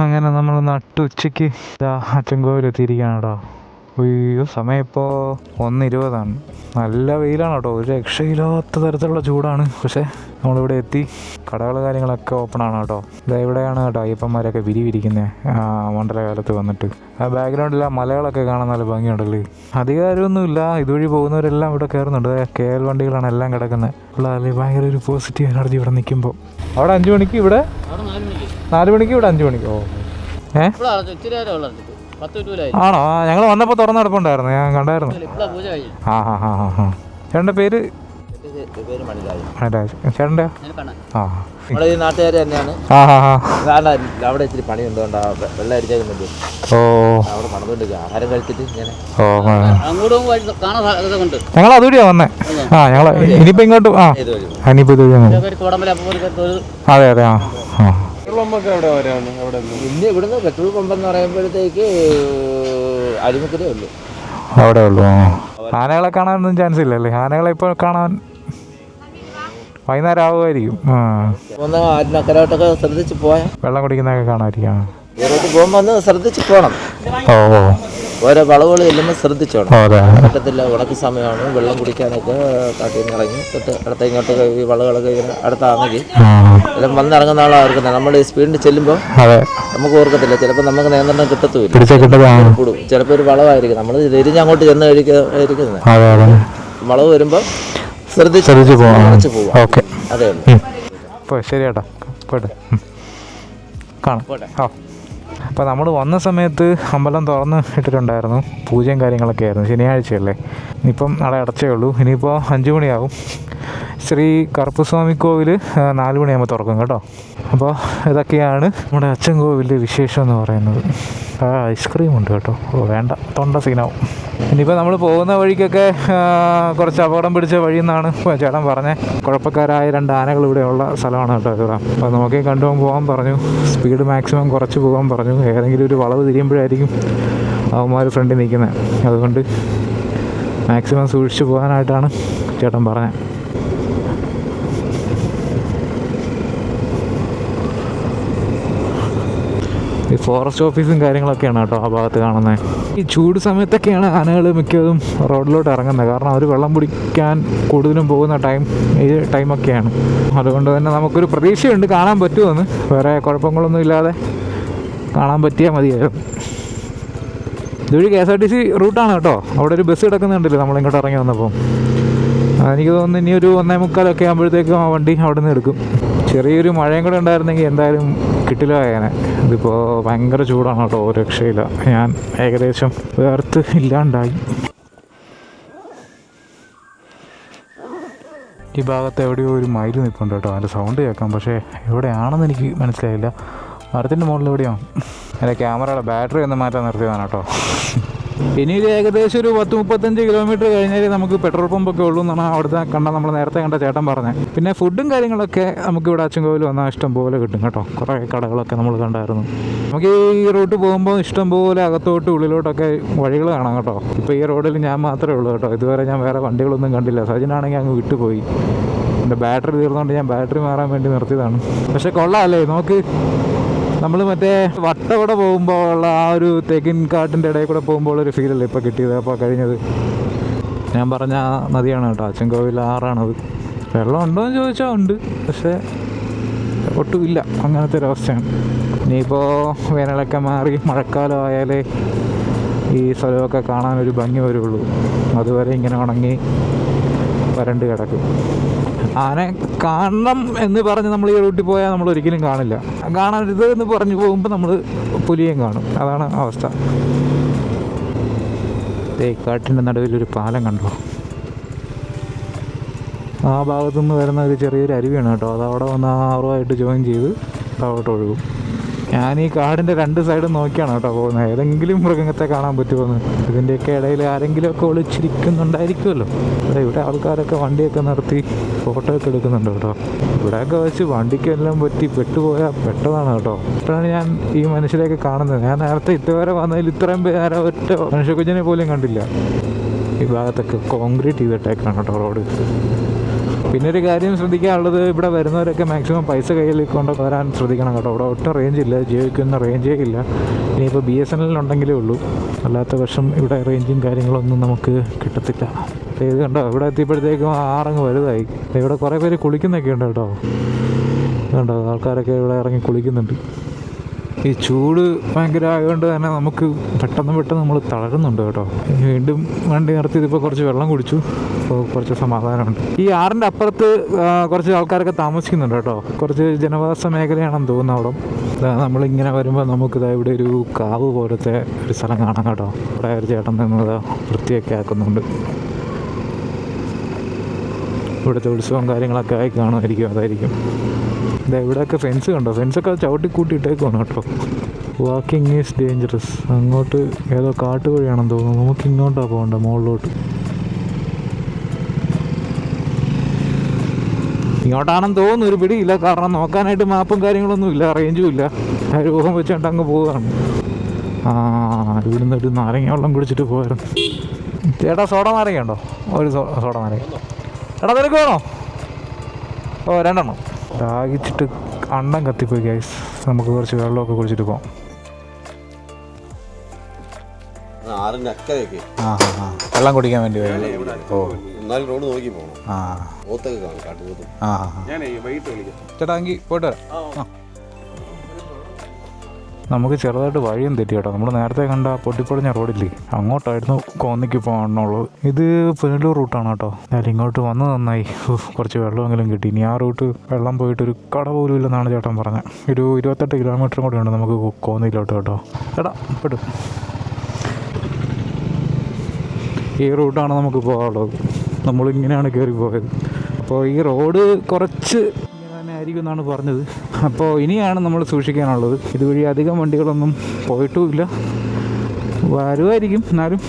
അങ്ങനെ നമ്മൾ നട്ടുച്ചയ്ക്ക് അച്ചൻകോവിൽ എത്തിയിരിക്കുകയാണ് കേട്ടോ. അയ്യോ, സമയം ഇപ്പോൾ 1:20. നല്ല വെയിലാണ് കേട്ടോ, ഒരു രക്ഷയില്ലാത്ത തരത്തിലുള്ള ചൂടാണ്. പക്ഷേ നമ്മളിവിടെ എത്തി, കടകൾ കാര്യങ്ങളൊക്കെ ഓപ്പണാണ് കേട്ടോ. ഇവിടെയാണ് കേട്ടോ അയ്യപ്പന്മാരൊക്കെ വിരിവിരിക്കുന്നത് മണ്ഡലകാലത്ത് വന്നിട്ട്. ആ ബാക്ക്ഗ്രൗണ്ടിൽ ആ മലകളൊക്കെ കാണാൻ നല്ല ഭംഗിയുണ്ടല്ലേ. അധികാരമൊന്നുമില്ല, ഇതുവഴി പോകുന്നവരെല്ലാം ഇവിടെ കയറുന്നുണ്ട്. KL വണ്ടികളാണ് എല്ലാം കിടക്കുന്നത്. ഉള്ളതല്ലേ, ഭയങ്കര ഒരു പോസിറ്റീവ് എനർജി ഇവിടെ നിൽക്കുമ്പോൾ. അവിടെ 5 മണിക്ക്, ഇവിടെ 4 മണിക്ക്, ഇവിടെ 5 മണിക്ക്. ആണോ? ഞങ്ങൾ വന്നപ്പോൾ തുറന്ന് കിടപ്പുണ്ടായിരുന്നു, ഞാൻ കണ്ടായിരുന്നു. ചേട്ടൻ്റെ പേര്? ചേട്ടൻ്റെ ഈ നാട്ടുകാർ തന്നെയാണ്. അവിടെ ഇച്ചിരി പണി എന്തുകൊണ്ടാ വെള്ളം അടിച്ചേക്കുന്നുണ്ട്. അവിടെ നടന്നുകൊണ്ടിരിക്കുക, ആഹാരം കഴിച്ചിട്ട് ഇങ്ങനെ ഞങ്ങൾ അതുവഴിയാ വന്നേ. ഞങ്ങൾ ഇനിയിപ്പോ ഇങ്ങോട്ട് ഇനിയിപ്പോ അതെ അതെ. ഇന്ന് ഇവിടുന്ന് പെട്രോൾ പമ്പെന്ന് പറയുമ്പോഴത്തേക്ക് അരിമുക്കരേ ഉള്ളൂ. അവിടെ ഉള്ളൂ. ആനകളെ കാണാനൊന്നും ചാൻസ് ഇല്ലല്ലേ? ആനകളെ ഇപ്പോൾ കാണാൻ വൈകുന്നേരം ആവുമായിരിക്കും. അക്കരോട്ടൊക്കെ ശ്രദ്ധിച്ച് പോയാൽ വെള്ളം കുടിക്കുന്നതൊക്കെ കാണാമായിരിക്കും. പോകുമ്പോൾ ഒന്ന് ശ്രദ്ധിച്ച് പോകണം. ഓരോ വളവുകൾ ചെല്ലുമ്പോൾ ശ്രദ്ധിച്ചോണം. പറ്റത്തില്ല, ഉണക്ക് സമയമാണ്, വെള്ളം കുടിക്കാനൊക്കെ കാട്ടിൽ നിന്ന് ഇറങ്ങി തൊട്ട് അടുത്ത ഇങ്ങോട്ടൊക്കെ ഈ വളവുകളൊക്കെ ഇങ്ങനെ അടുത്താണെങ്കിൽ എല്ലാം വന്നിറങ്ങുന്ന ആളാണ്. നമ്മൾ ഈ സ്പീഡിൽ ചെല്ലുമ്പോൾ നമുക്ക് ഓർക്കത്തില്ല, ചിലപ്പോൾ നമുക്ക് നിയന്ത്രണം കിട്ടത്തുമില്ല, കൂടും. ചിലപ്പോൾ ഒരു വളവായിരിക്കും, നമ്മൾ തിരിഞ്ഞങ്ങോട്ട് ചെന്ന് കഴിക്കുന്നത്. വളവ് വരുമ്പോൾ ശ്രദ്ധിച്ച് പോവാം. അതേ ഉള്ളൂ. ശരി ചേട്ടാ, പോട്ടെ, കാണാം. അപ്പോൾ നമ്മൾ വന്ന സമയത്ത് അമ്പലം തുറന്ന് ഇട്ടിട്ടുണ്ടായിരുന്നു, പൂജയും കാര്യങ്ങളൊക്കെ ആയിരുന്നു. ശനിയാഴ്ചയല്ലേ, ഇനിയിപ്പം നാളെ അടച്ചേ ഉള്ളൂ. ഇനിയിപ്പോൾ 5 മണിയാവും. ശ്രീ കറുപ്പസ്വാമി കോവിൽ 4 മണിയാകുമ്പോൾ തുറക്കും കേട്ടോ. അപ്പോൾ ഇതൊക്കെയാണ് നമ്മുടെ അച്ചൻകോവിലിൻ്റെ വിശേഷം എന്ന് പറയുന്നത്. ഐസ്ക്രീം ഉണ്ട് കേട്ടോ. വേണ്ട, തൊണ്ട സീനാവും. ഇനിയിപ്പോൾ നമ്മൾ പോകുന്ന വഴിക്കൊക്കെ കുറച്ച് അപകടം പിടിച്ച വഴിയെന്നാണ് ചേട്ടൻ പറഞ്ഞത്. കുഴപ്പക്കാരായ 2 ആനകൾ ഇവിടെയുള്ള സ്ഥലമാണ് കേട്ടോ ഇവിടെ. അപ്പോൾ നോക്കി പോകാൻ പറഞ്ഞു, സ്പീഡ് മാക്സിമം കുറച്ച് പോകാൻ പറഞ്ഞു. ഏതെങ്കിലും ഒരു വളവ് തിരിയുമ്പോഴായിരിക്കും അവന്മാർ ഫ്രണ്ടിൽ നിൽക്കുന്നത്, അതുകൊണ്ട് മാക്സിമം സൂക്ഷിച്ച് പോകാനായിട്ടാണ് ചേട്ടൻ പറഞ്ഞത്. ഈ ഫോറസ്റ്റ് ഓഫീസും കാര്യങ്ങളൊക്കെയാണ് കേട്ടോ ആ ഭാഗത്ത് കാണുന്നത്. ഈ ചൂട് സമയത്തൊക്കെയാണ് ആനകൾ മിക്കതും റോഡിലോട്ട് ഇറങ്ങുന്നത്, കാരണം അവർ വെള്ളം കുടിക്കാൻ കൂടുതലും പോകുന്ന ഈ ടൈമൊക്കെയാണ്. അതുകൊണ്ട് തന്നെ നമുക്കൊരു പ്രതീക്ഷയുണ്ട് കാണാൻ പറ്റുമെന്ന്. വേറെ കുഴപ്പങ്ങളൊന്നും ഇല്ലാതെ കാണാൻ പറ്റിയാൽ മതിയായിരുന്നു. ഇതുവഴി KSRTC റൂട്ടാണ് കേട്ടോ. അവിടെ ഒരു ബസ് കിടക്കുന്നുണ്ടല്ലോ നമ്മളിങ്ങോട്ട് ഇറങ്ങി വന്നപ്പോൾ. എനിക്ക് തോന്നുന്നു ഇനി ഒരു 1:45 ആകുമ്പോഴത്തേക്കും ആ വണ്ടി അവിടെ നിന്ന് എടുക്കും. ചെറിയൊരു മഴയും കൂടെ ഉണ്ടായിരുന്നെങ്കിൽ എന്തായാലും കിട്ടില്ലായേനെ. ഇതിപ്പോൾ ഭയങ്കര ചൂടാണ് കേട്ടോ, രക്ഷയില്ല. ഞാൻ ഏകദേശം വേർത്ത് ഇല്ലാണ്ടായി. ഈ ഭാഗത്ത് എവിടെയോ ഒരു മയിൽ നിൽപ്പുണ്ട് കേട്ടോ, അതിൻ്റെ സൗണ്ട് കേൾക്കാം. പക്ഷേ എവിടെയാണെന്ന് എനിക്ക് മനസ്സിലായില്ല. മരത്തിൻ്റെ മുകളിൽ എവിടെയാണ്. എൻ്റെ ക്യാമറയുടെ ബാറ്ററി ഒന്ന് മാറ്റാൻ നിർത്തിയതാണ് കേട്ടോ. ഇനി ഇത് ഏകദേശം ഒരു 10-35 കിലോമീറ്റർ കഴിഞ്ഞാൽ നമുക്ക് പെട്രോൾ പമ്പൊക്കെ ഉള്ളൂ എന്നാണ് അവിടുത്തെ നമ്മൾ നേരത്തെ കണ്ട ചേട്ടൻ പറഞ്ഞത്. പിന്നെ ഫുഡും കാര്യങ്ങളൊക്കെ നമുക്ക് ഇവിടെ അച്ചൻകോവിൽ വന്നാൽ ഇഷ്ടം പോലെ കിട്ടും കേട്ടോ. കുറേ കടകളൊക്കെ നമ്മൾ കണ്ടായിരുന്നു. നമുക്ക് ഈ റൂട്ട് പോകുമ്പോൾ ഇഷ്ടം പോലെ അകത്തോട്ട് ഉള്ളിലോട്ടൊക്കെ വഴികൾ കാണാം കേട്ടോ. ഇപ്പോൾ ഈ റോഡിൽ ഞാൻ മാത്രമേ ഉള്ളൂ കേട്ടോ, ഇതുവരെ ഞാൻ വേറെ വണ്ടികളൊന്നും കണ്ടില്ല. സജിനാണെങ്കിൽ അങ്ങ് വിട്ടുപോയി. എൻ്റെ ബാറ്ററി തീർന്നുകൊണ്ട് ഞാൻ ബാറ്ററി മാറാൻ വേണ്ടി നിർത്തിയതാണ്. പക്ഷേ കൊള്ളാമല്ലേ, നോക്ക്. നമ്മൾ മറ്റേ വട്ടവിടെ പോകുമ്പോൾ ഉള്ള ആ ഒരു തെക്കിൻ കാട്ടിൻ്റെ ഇടയിൽ കൂടെ പോകുമ്പോൾ ഒരു ഫീലല്ലേ ഇപ്പോൾ കിട്ടിയത്. അപ്പോൾ കഴിഞ്ഞത് ഞാൻ പറഞ്ഞ ആ നദിയാണ് കേട്ടോ, അച്ചൻകോവിൽ ആറാണത്. വെള്ളം ഉണ്ടോ എന്ന് ചോദിച്ചാൽ ഉണ്ട്, പക്ഷേ ഒട്ടുമില്ല, അങ്ങനത്തെ ഒരവസ്ഥയാണ്. ഇനിയിപ്പോൾ വേനലൊക്കെ മാറി മഴക്കാലം ആയാലേ ഈ സ്ഥലമൊക്കെ കാണാനൊരു ഭംഗി വരുള്ളൂ. അതുവരെ ഇങ്ങനെ ഉണങ്ങി വരണ്ട് കിടക്കും. ആന കാണണം എന്ന് പറഞ്ഞ് നമ്മൾ ഈ റൂട്ടിൽ പോയാൽ നമ്മൾ ഒരിക്കലും കാണില്ല. കാണരുത് എന്ന് പറഞ്ഞു പോകുമ്പോൾ നമ്മൾ പുലിയും കാണും. അതാണ് അവസ്ഥ. കാട്ടിൻ്റെ നടുവിലൊരു പാലം കണ്ടോ? ആ ഭാഗത്തുനിന്ന് വരുന്ന ഒരു ചെറിയൊരു അരുവിയാണ് കേട്ടോ. അത് അവിടെ വന്ന് ആറുമായിട്ട് ജോയിൻ ചെയ്ത് താഴോട്ട് ഒഴുകും. ഞാൻ ഈ കാടിൻ്റെ 2 സൈഡും നോക്കിയാണ് കേട്ടോ പോകുന്നത്, ഏതെങ്കിലും മൃഗത്തെ കാണാൻ പറ്റുമെന്ന്. ഇതിൻ്റെയൊക്കെ ഇടയിൽ ആരെങ്കിലുമൊക്കെ ഒളിച്ചിരിക്കുന്നുണ്ടായിരിക്കുമല്ലോ. ഇവിടെ ആൾക്കാരൊക്കെ വണ്ടിയൊക്കെ നിർത്തി ഫോട്ടോ ഒക്കെ എടുക്കുന്നുണ്ട് കേട്ടോ. ഇവിടെയൊക്കെ വെച്ച് വണ്ടിക്കെല്ലാം പറ്റി പെട്ടതാണ് കേട്ടോ. ഇപ്പോഴാണ് ഞാൻ ഈ മനുഷ്യരെയൊക്കെ കാണുന്നത്. ഞാൻ നേരത്തെ ഇതുവരെ വന്നതിൽ ഇത്രയും പേരെ ഒറ്റ മനുഷ്യക്കുഞ്ഞിനെ പോലും കണ്ടില്ല. ഈ ഭാഗത്തൊക്കെ കോൺക്രീറ്റ് ചെയ്തിട്ടേക്കാണ് കേട്ടോ റോഡ്. പിന്നെ ഒരു കാര്യം ശ്രദ്ധിക്കാനുള്ളത്, ഇവിടെ വരുന്നവരൊക്കെ മാക്സിമം പൈസ കയ്യിൽ കൊണ്ട് വരാൻ ശ്രദ്ധിക്കണം കേട്ടോ. ഇവിടെ ഒട്ടും റേഞ്ചില്ല, ജിയോയ്ക്കൊന്നും റേഞ്ചേ ഇല്ല. ഇനിയിപ്പോൾ BSNL ഉണ്ടെങ്കിലേ ഉള്ളൂ, അല്ലാത്ത പക്ഷം ഇവിടെ റേഞ്ചും കാര്യങ്ങളൊന്നും നമുക്ക് കിട്ടത്തില്ല. ഇത് കണ്ടോ, ഇവിടെ എത്തിയപ്പോഴത്തേക്കും ആറങ്ങ് വലുതായി. ഇവിടെ കുറേ പേര് കുളിക്കുന്നൊക്കെ ഉണ്ട് കേട്ടോ. കണ്ടോ, ആൾക്കാരൊക്കെ ഇവിടെ ഇറങ്ങി കുളിക്കുന്നുണ്ട്. ഈ ചൂട് ഭയങ്കര ആയതുകൊണ്ട് തന്നെ നമുക്ക് പെട്ടെന്ന് നമ്മൾ തളരുന്നുണ്ട് കേട്ടോ. വീണ്ടും വണ്ടി നിർത്തി ഇപ്പോൾ കുറച്ച് വെള്ളം കുടിച്ചു, അപ്പോൾ കുറച്ച് സമാധാനമുണ്ട്. ഈ ആറിൻ്റെ അപ്പുറത്ത് കുറച്ച് ആൾക്കാരൊക്കെ താമസിക്കുന്നുണ്ട് കേട്ടോ. കുറച്ച് ജനവാസ മേഖലയാണെന്ന് തോന്നുന്നു അവിടെ. നമ്മളിങ്ങനെ വരുമ്പോൾ നമുക്കിതാ ഇവിടെ ഒരു കാവ് പോലത്തെ ഒരു സ്ഥലം കാണാം കേട്ടോ. ഇവിടെ ഒരു ചേട്ടൻ നിന്നത് വൃത്തിയൊക്കെ ആക്കുന്നുണ്ട്. ഇവിടുത്തെ ഉത്സവം കാര്യങ്ങളൊക്കെ ആയി കാണുമായിരിക്കും, അതായിരിക്കും. ഇവിടെയൊക്കെ ഫെൻസ് കണ്ടോ, ഫെൻസൊക്കെ ചവിട്ടി കൂട്ടിയിട്ടേക്കാണ് കേട്ടോ. Walking is dangerous. അങ്ങോട്ട് ഏതോ കാട്ടുവഴിയാണെന്ന് തോന്നുന്നു. നമുക്ക് ഇങ്ങോട്ടാണ് പോകേണ്ടത്, മുകളിലോട്ട്. ഇങ്ങോട്ടാണെന്ന് തോന്നുന്നു, ഒരു പിടിയില്ല. കാരണം നോക്കാനായിട്ട് മാപ്പും കാര്യങ്ങളൊന്നും ഇല്ല, റേഞ്ചും ഇല്ല. രൂപം വെച്ചിട്ട് അങ്ങ് പോവുകയാണ്. ഇവിടുന്ന് ഒരു നാരങ്ങ വെള്ളം കുടിച്ചിട്ട് പോയായിരുന്നു. ചേട്ടാ സോഡ നാരങ്ങ ഉണ്ടോ? ഒരു സോഡ നാരങ്ങ. എടാ നിനക്ക് വേണോ? ഓ 2 എണ്ണം. ദാഹിച്ചിട്ട് അണ്ണം കത്തിപ്പോയി ഗൈസ്. നമുക്ക് കുറച്ച് വെള്ളമൊക്കെ കുടിച്ചിട്ട് പോകാം. വെള്ളം കുടിക്കാൻ വേണ്ടി റോഡ് നോക്കി പോകണം. ചേട്ടാ എങ്കിൽ പോയിട്ട് വരാം. നമുക്ക് ചെറുതായിട്ട് വഴിയും തെറ്റി കേട്ടോ. നമ്മൾ നേരത്തെ കണ്ട പൊട്ടിപ്പൊളിഞ്ഞ റോഡില്ലേ, അങ്ങോട്ടായിരുന്നു കോന്നിക്ക് പോകാനുള്ളത്. ഇത് പുനലൂർ റൂട്ടാണ് കേട്ടോ. ഞാൻ ഇങ്ങോട്ട് വന്ന് നന്നായി, കുറച്ച് വെള്ളമെങ്കിലും കിട്ടി. ഇനി ആ റൂട്ട് വെള്ളം പോയിട്ട് ഒരു കട പോലും ഇല്ലെന്നാണ് ചേട്ടൻ പറഞ്ഞത്. ഒരു 28 കിലോമീറ്ററും കൂടെ ഉണ്ട് നമുക്ക് കോന്നിയിലോട്ട് കേട്ടോ. ചേട്ടാ പെട്ടു, ഈ റൂട്ടാണ് നമുക്ക് പോകാനുള്ളത്. നമ്മളിങ്ങനെയാണ് കയറി പോയത്. അപ്പോൾ ഈ റോഡ് കുറച്ച് ആയിരിക്കും എന്നാണ് പറഞ്ഞത്. അപ്പോൾ ഇനിയാണ് നമ്മൾ സൂക്ഷിക്കാനുള്ളത്. ഇതുവഴി അധികം വണ്ടികളൊന്നും പോയിട്ടുമില്ല, വരുമായിരിക്കും. എന്നാലും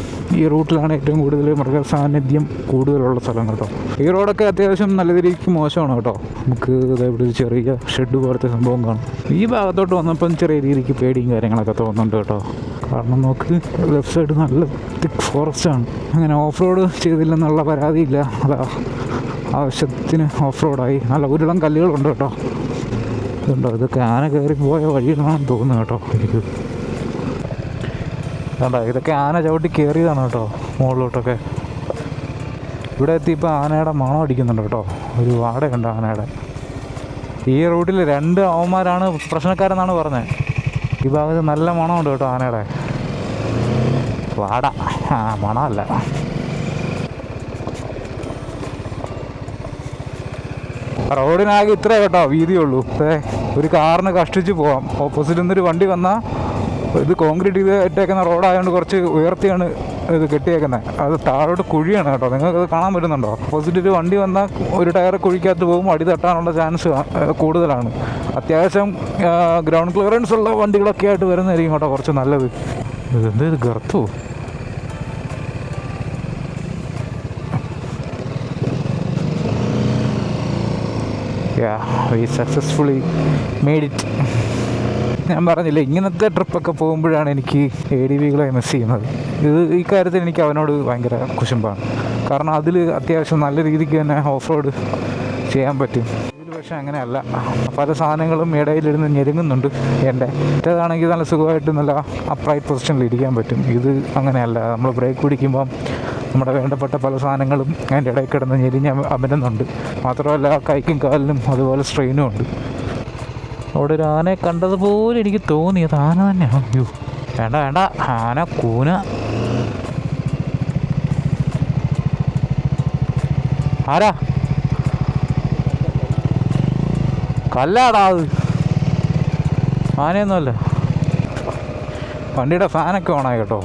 ഈ റൂട്ടിലാണ് ഏറ്റവും കൂടുതൽ മൃഗസാന്നിധ്യം കൂടുതലുള്ള സ്ഥലം കേട്ടോ. ഈ റോഡൊക്കെ അത്യാവശ്യം നല്ല രീതിക്ക് മോശമാണ് കേട്ടോ. നമുക്ക് ഇവിടെ ഒരു ചെറിയ ഷെഡ് പോലത്തെ സംഭവം കാണും. ഈ ഭാഗത്തോട്ട് വന്നപ്പം ചെറിയ രീതിക്ക് പേടിയും കാര്യങ്ങളൊക്കെ തോന്നുന്നുണ്ട് കേട്ടോ. കാരണം നോക്ക്, ലെഫ്റ്റ് സൈഡ് നല്ല തിക്ക് ഫോറസ്റ്റാണ്. അങ്ങനെ ഓഫ് റോഡ് ചെയ്തില്ലെന്നുള്ള പരാതിയില്ല. അതാ ആവശ്യത്തിന് ഓഫ് റോഡായി. നല്ല ഉരുളം കല്ലുകളുണ്ട് കേട്ടോ. ഇതുണ്ടോ, ഇതൊക്കെ ആന കയറി പോയ വഴിയിലാണെന്ന് തോന്നുന്നു കേട്ടോ എനിക്ക്. കണ്ടോ, ഇതൊക്കെ ആന ചവിട്ടി കയറിയതാണ് കേട്ടോ മുകളിലോട്ടൊക്കെ. ഇവിടെ എത്തിയപ്പോൾ ആനയുടെ മണം അടിക്കുന്നുണ്ട് കേട്ടോ. ഒരു വാടയുണ്ട് ആനയുടെ. ഈ റൂട്ടിൽ 2 അവന്മാരാണ് പ്രശ്നക്കാരെന്നാണ് പറഞ്ഞത്. ഈ ഭാഗത്ത് നല്ല മണമുണ്ട് കേട്ടോ ആനയുടെ. വാട, മണമല്ല. റോഡിനാകെ ഇത്രേ കേട്ടോ വീതിയുള്ളൂ. ഒരു കാറിന് കഷ്ടിച്ച് പോവാം. ഓപ്പോസിറ്റിൽ നിന്നൊരു വണ്ടി വന്നാൽ, ഇത് കോൺക്രീറ്റ് ചെയ്ത് ഇട്ടേക്കുന്ന റോഡായതുകൊണ്ട് കുറച്ച് ഉയർത്തിയാണ് ഇത് കെട്ടിയേക്കുന്നത്. അത് താഴോട്ട് കുഴിയാണ് കേട്ടോ. നിങ്ങൾക്കത് കാണാൻ പറ്റുന്നുണ്ടോ? ഓപ്പോസിറ്റ് ഒരു വണ്ടി വന്നാൽ ഒരു ടയർ കുഴിക്കകത്ത് പോകും, അടി തട്ടാനുള്ള ചാൻസ് കൂടുതലാണ്. അത്യാവശ്യം ഗ്രൗണ്ട് ക്ലിയറൻസ് ഉള്ള വണ്ടികളൊക്കെ ആയിട്ട് വരുന്നതായിരിക്കും കേട്ടോ കുറച്ച് നല്ലത്. ഇതെന്ത് ഇത് ഗർത്തോ? we successfully made it. ഞാൻ പറഞ്ഞില്ലേ, ഇങ്ങനത്തെ ട്രിപ്പൊക്കെ പോകുമ്പോഴാണ് എനിക്ക് ADVകളെ മിസ് ചെയ്യുന്നത്. ഈ കാര്യത്തിൽ എനിക്ക് അവനോട് ഭയങ്കര കുശുമ്പാണ്. കാരണം അതിൽ അത്യാവശ്യം നല്ല രീതിക്ക് തന്നെ ഓഫ് റോഡ് ചെയ്യാൻ പറ്റും. ഇതിൽ പക്ഷേ അങ്ങനെയല്ല. പല സാധനങ്ങളും ഇടയിലിരുന്ന് ഞെരുങ്ങുന്നുണ്ട്. മറ്റേതാണെങ്കിൽ നല്ല സുഖമായിട്ട് നല്ല അപ്രൈറ്റ് പൊസിഷനിൽ ഇരിക്കാൻ പറ്റും. ഇത് അങ്ങനെയല്ല. നമ്മൾ ബ്രേക്ക് പിടിക്കുമ്പം നമ്മുടെ വേണ്ടപ്പെട്ട പല സാധനങ്ങളും അതിൻ്റെ ഇടയിൽ കിടന്ന് ഞെരിഞ്ഞ് അമരുന്നുണ്ട്. മാത്രമല്ല കൈക്കും കാലിനും അതുപോലെ സ്ട്രെയിനും ഉണ്ട്. അവിടെ ഒരു ആനയെ കണ്ടതുപോലെ എനിക്ക് തോന്നി അത് ആന തന്നെയാണ്. അയ്യോ വേണ്ട, ആന കൂന. ആരാ? കല്ലാടാ അത്, ആനയൊന്നുമല്ല. വണ്ടിയുടെ ഫാനൊക്കെ ഓണായി കേട്ടോ.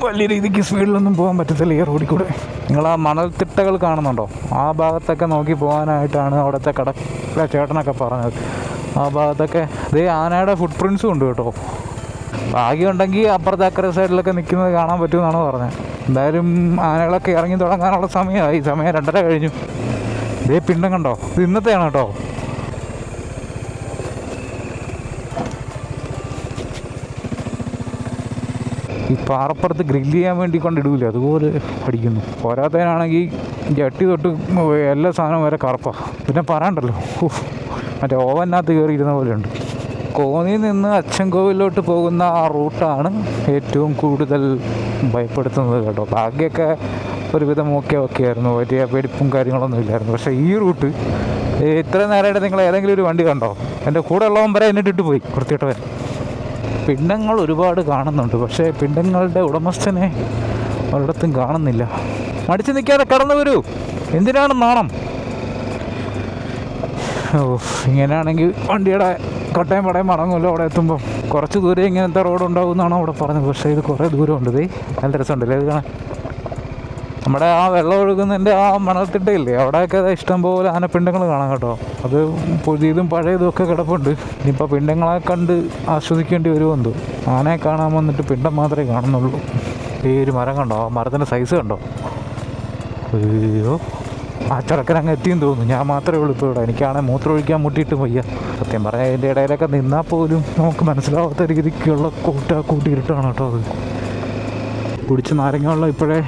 വലിയ രീതിക്ക് സ്പീഡിലൊന്നും പോകാൻ പറ്റത്തില്ല ഈ റോഡിൽ കൂടെ. നിങ്ങൾ ആ മണൽത്തിട്ടകൾ കാണുന്നുണ്ടോ? ആ ഭാഗത്തൊക്കെ നോക്കി പോകാനായിട്ടാണ് അവിടുത്തെ ചേട്ടനൊക്കെ പറഞ്ഞത്. ആ ഭാഗത്തൊക്കെ ഇതേ ആനയുടെ ഫുട് പ്രിൻസും ഉണ്ട് കേട്ടോ. ഭാഗ്യമുണ്ടെങ്കിൽ അപ്പുറത്തെ അക്കരെ സൈഡിലൊക്കെ നിൽക്കുന്നത് കാണാൻ പറ്റുമെന്നാണ് പറഞ്ഞത്. എന്തായാലും ആനകളൊക്കെ ഇറങ്ങി തുടങ്ങാനുള്ള സമയമായി. സമയം 2:30 കഴിഞ്ഞു. ഇതേ പിണ്ടം കണ്ടോ? ഇത് ഇന്നത്തെയാണ് കേട്ടോ. ഈ പാറപ്പുറത്ത് ഗ്രില്ല് ചെയ്യാൻ വേണ്ടി കൊണ്ടിടൂല, അതുപോലെ പഠിക്കുന്നു. പോരാത്തതിനാണെങ്കിൽ ജട്ടി തൊട്ട് എല്ലാ സാധനവും വരെ കറുപ്പാണ്. പിന്നെ പറയണ്ടല്ലോ, മറ്റേ ഓവനകത്ത് കയറിയിരുന്ന പോലെയുണ്ട്. കോന്നിയിൽ നിന്ന് അച്ചൻകോവിലോട്ട് പോകുന്ന ആ റൂട്ടാണ് ഏറ്റവും കൂടുതൽ ഭയപ്പെടുത്തുന്നത് കേട്ടോ. ബാക്കിയൊക്കെ ഒരുവിധം ഓക്കെ ആയിരുന്നു, വലിയ വെടിപ്പും കാര്യങ്ങളൊന്നും ഇല്ലായിരുന്നു. പക്ഷേ ഈ റൂട്ട് ഇത്ര നേരമായിട്ട് നിങ്ങൾ ഏതെങ്കിലും ഒരു വണ്ടി കണ്ടോ? എൻ്റെ കൂടെ ഉള്ളവൻ വരെ എന്നിട്ടിട്ട് പോയി വൃത്തിയിട്ടവൻ. പിണ്ടങ്ങൾ ഒരുപാട് കാണുന്നുണ്ട്, പക്ഷേ പിണ്ടങ്ങളുടെ ഉടമസ്ഥനെ ഒരിടത്തും കാണുന്നില്ല. മടിച്ച് നിൽക്കാതെ കടന്നു വരൂ, എന്തിനാണ് നാണം? ഇങ്ങനെയാണെങ്കിൽ വണ്ടിയുടെ കൊട്ടയം പടയം മടങ്ങുമല്ലോ അവിടെ എത്തുമ്പം. കുറച്ച് ദൂരം ഇങ്ങനത്തെ റോഡ് ഉണ്ടാകുമെന്നാണ് അവിടെ പറഞ്ഞത്, പക്ഷേ ഇത് കുറേ ദൂരമുണ്ട്. നല്ല രസമുണ്ടല്ലേ ഇത് കാണാൻ. നമ്മുടെ ആ വെള്ളം ഒഴുകുന്നതിൻ്റെ ആ മണൽത്തിട്ടയില്ലേ, അവിടെയൊക്കെ ഇഷ്ടംപോലെ ആനപ്പിണ്ടങ്ങൾ കാണാം കേട്ടോ. അത് പുതിയതും പഴയതും ഒക്കെ കിടപ്പുണ്ട്. ഇനിയിപ്പോൾ പിണ്ടങ്ങളെ കണ്ട് ആസ്വദിക്കേണ്ടി വരുമെന്തോ. ആനയെ കാണാൻ വന്നിട്ട് പിണ്ടം മാത്രമേ കാണുന്നുള്ളൂ. ഈ ഒരു മരം കണ്ടോ, ആ മരത്തിൻ്റെ സൈസ് കണ്ടോ? അയ്യോ, ആ ചെറുക്കൻ അങ്ങ് എത്തിയെന്ന് തോന്നുന്നു. ഞാൻ മാത്രമേ ഉള്ളൂ ഇപ്പോൾ ഇവിടെ. എനിക്കാണെങ്കിൽ മൂത്രം ഒഴിക്കാൻ മുട്ടിയിട്ട് വയ്യ. സത്യം പറഞ്ഞാൽ അതിൻ്റെ ഇടയിലൊക്കെ നിന്നാൽ പോലും നമുക്ക് മനസ്സിലാവാത്ത രീതിക്കുള്ള കൂട്ടിയിട്ടാണ് കേട്ടോ അത്. കുടിച്ച് നാരങ്ങ വെള്ളം ഇപ്പോഴേ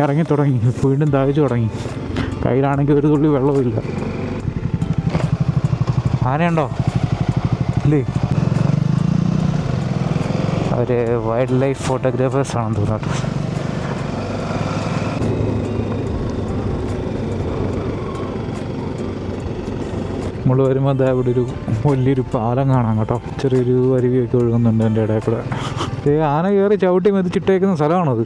ഇറങ്ങി തുടങ്ങി, വീണ്ടും ദാഹിച്ചു തുടങ്ങി. കയ്യിലാണെങ്കിൽ ഒരു തുള്ളി വെള്ളമില്ല. ആനയുണ്ടോ? ഇല്ലേ? അവർ വൈൽഡ് ലൈഫ് ഫോട്ടോഗ്രാഫേഴ്സാണെന്ന് തോന്നുന്നു. നമ്മൾ വരുമ്പോൾ എന്താ ഇവിടെ ഒരു വലിയൊരു പാലം കാണാം കേട്ടോ. ചെറിയൊരു അരുവിയൊക്കെ ഒഴുകുന്നുണ്ട് എൻ്റെ ഇടയിൽ കൂടെ. ആന കയറി ചവിട്ടി മെതിച്ചിട്ടേക്കുന്ന സ്ഥലമാണത്.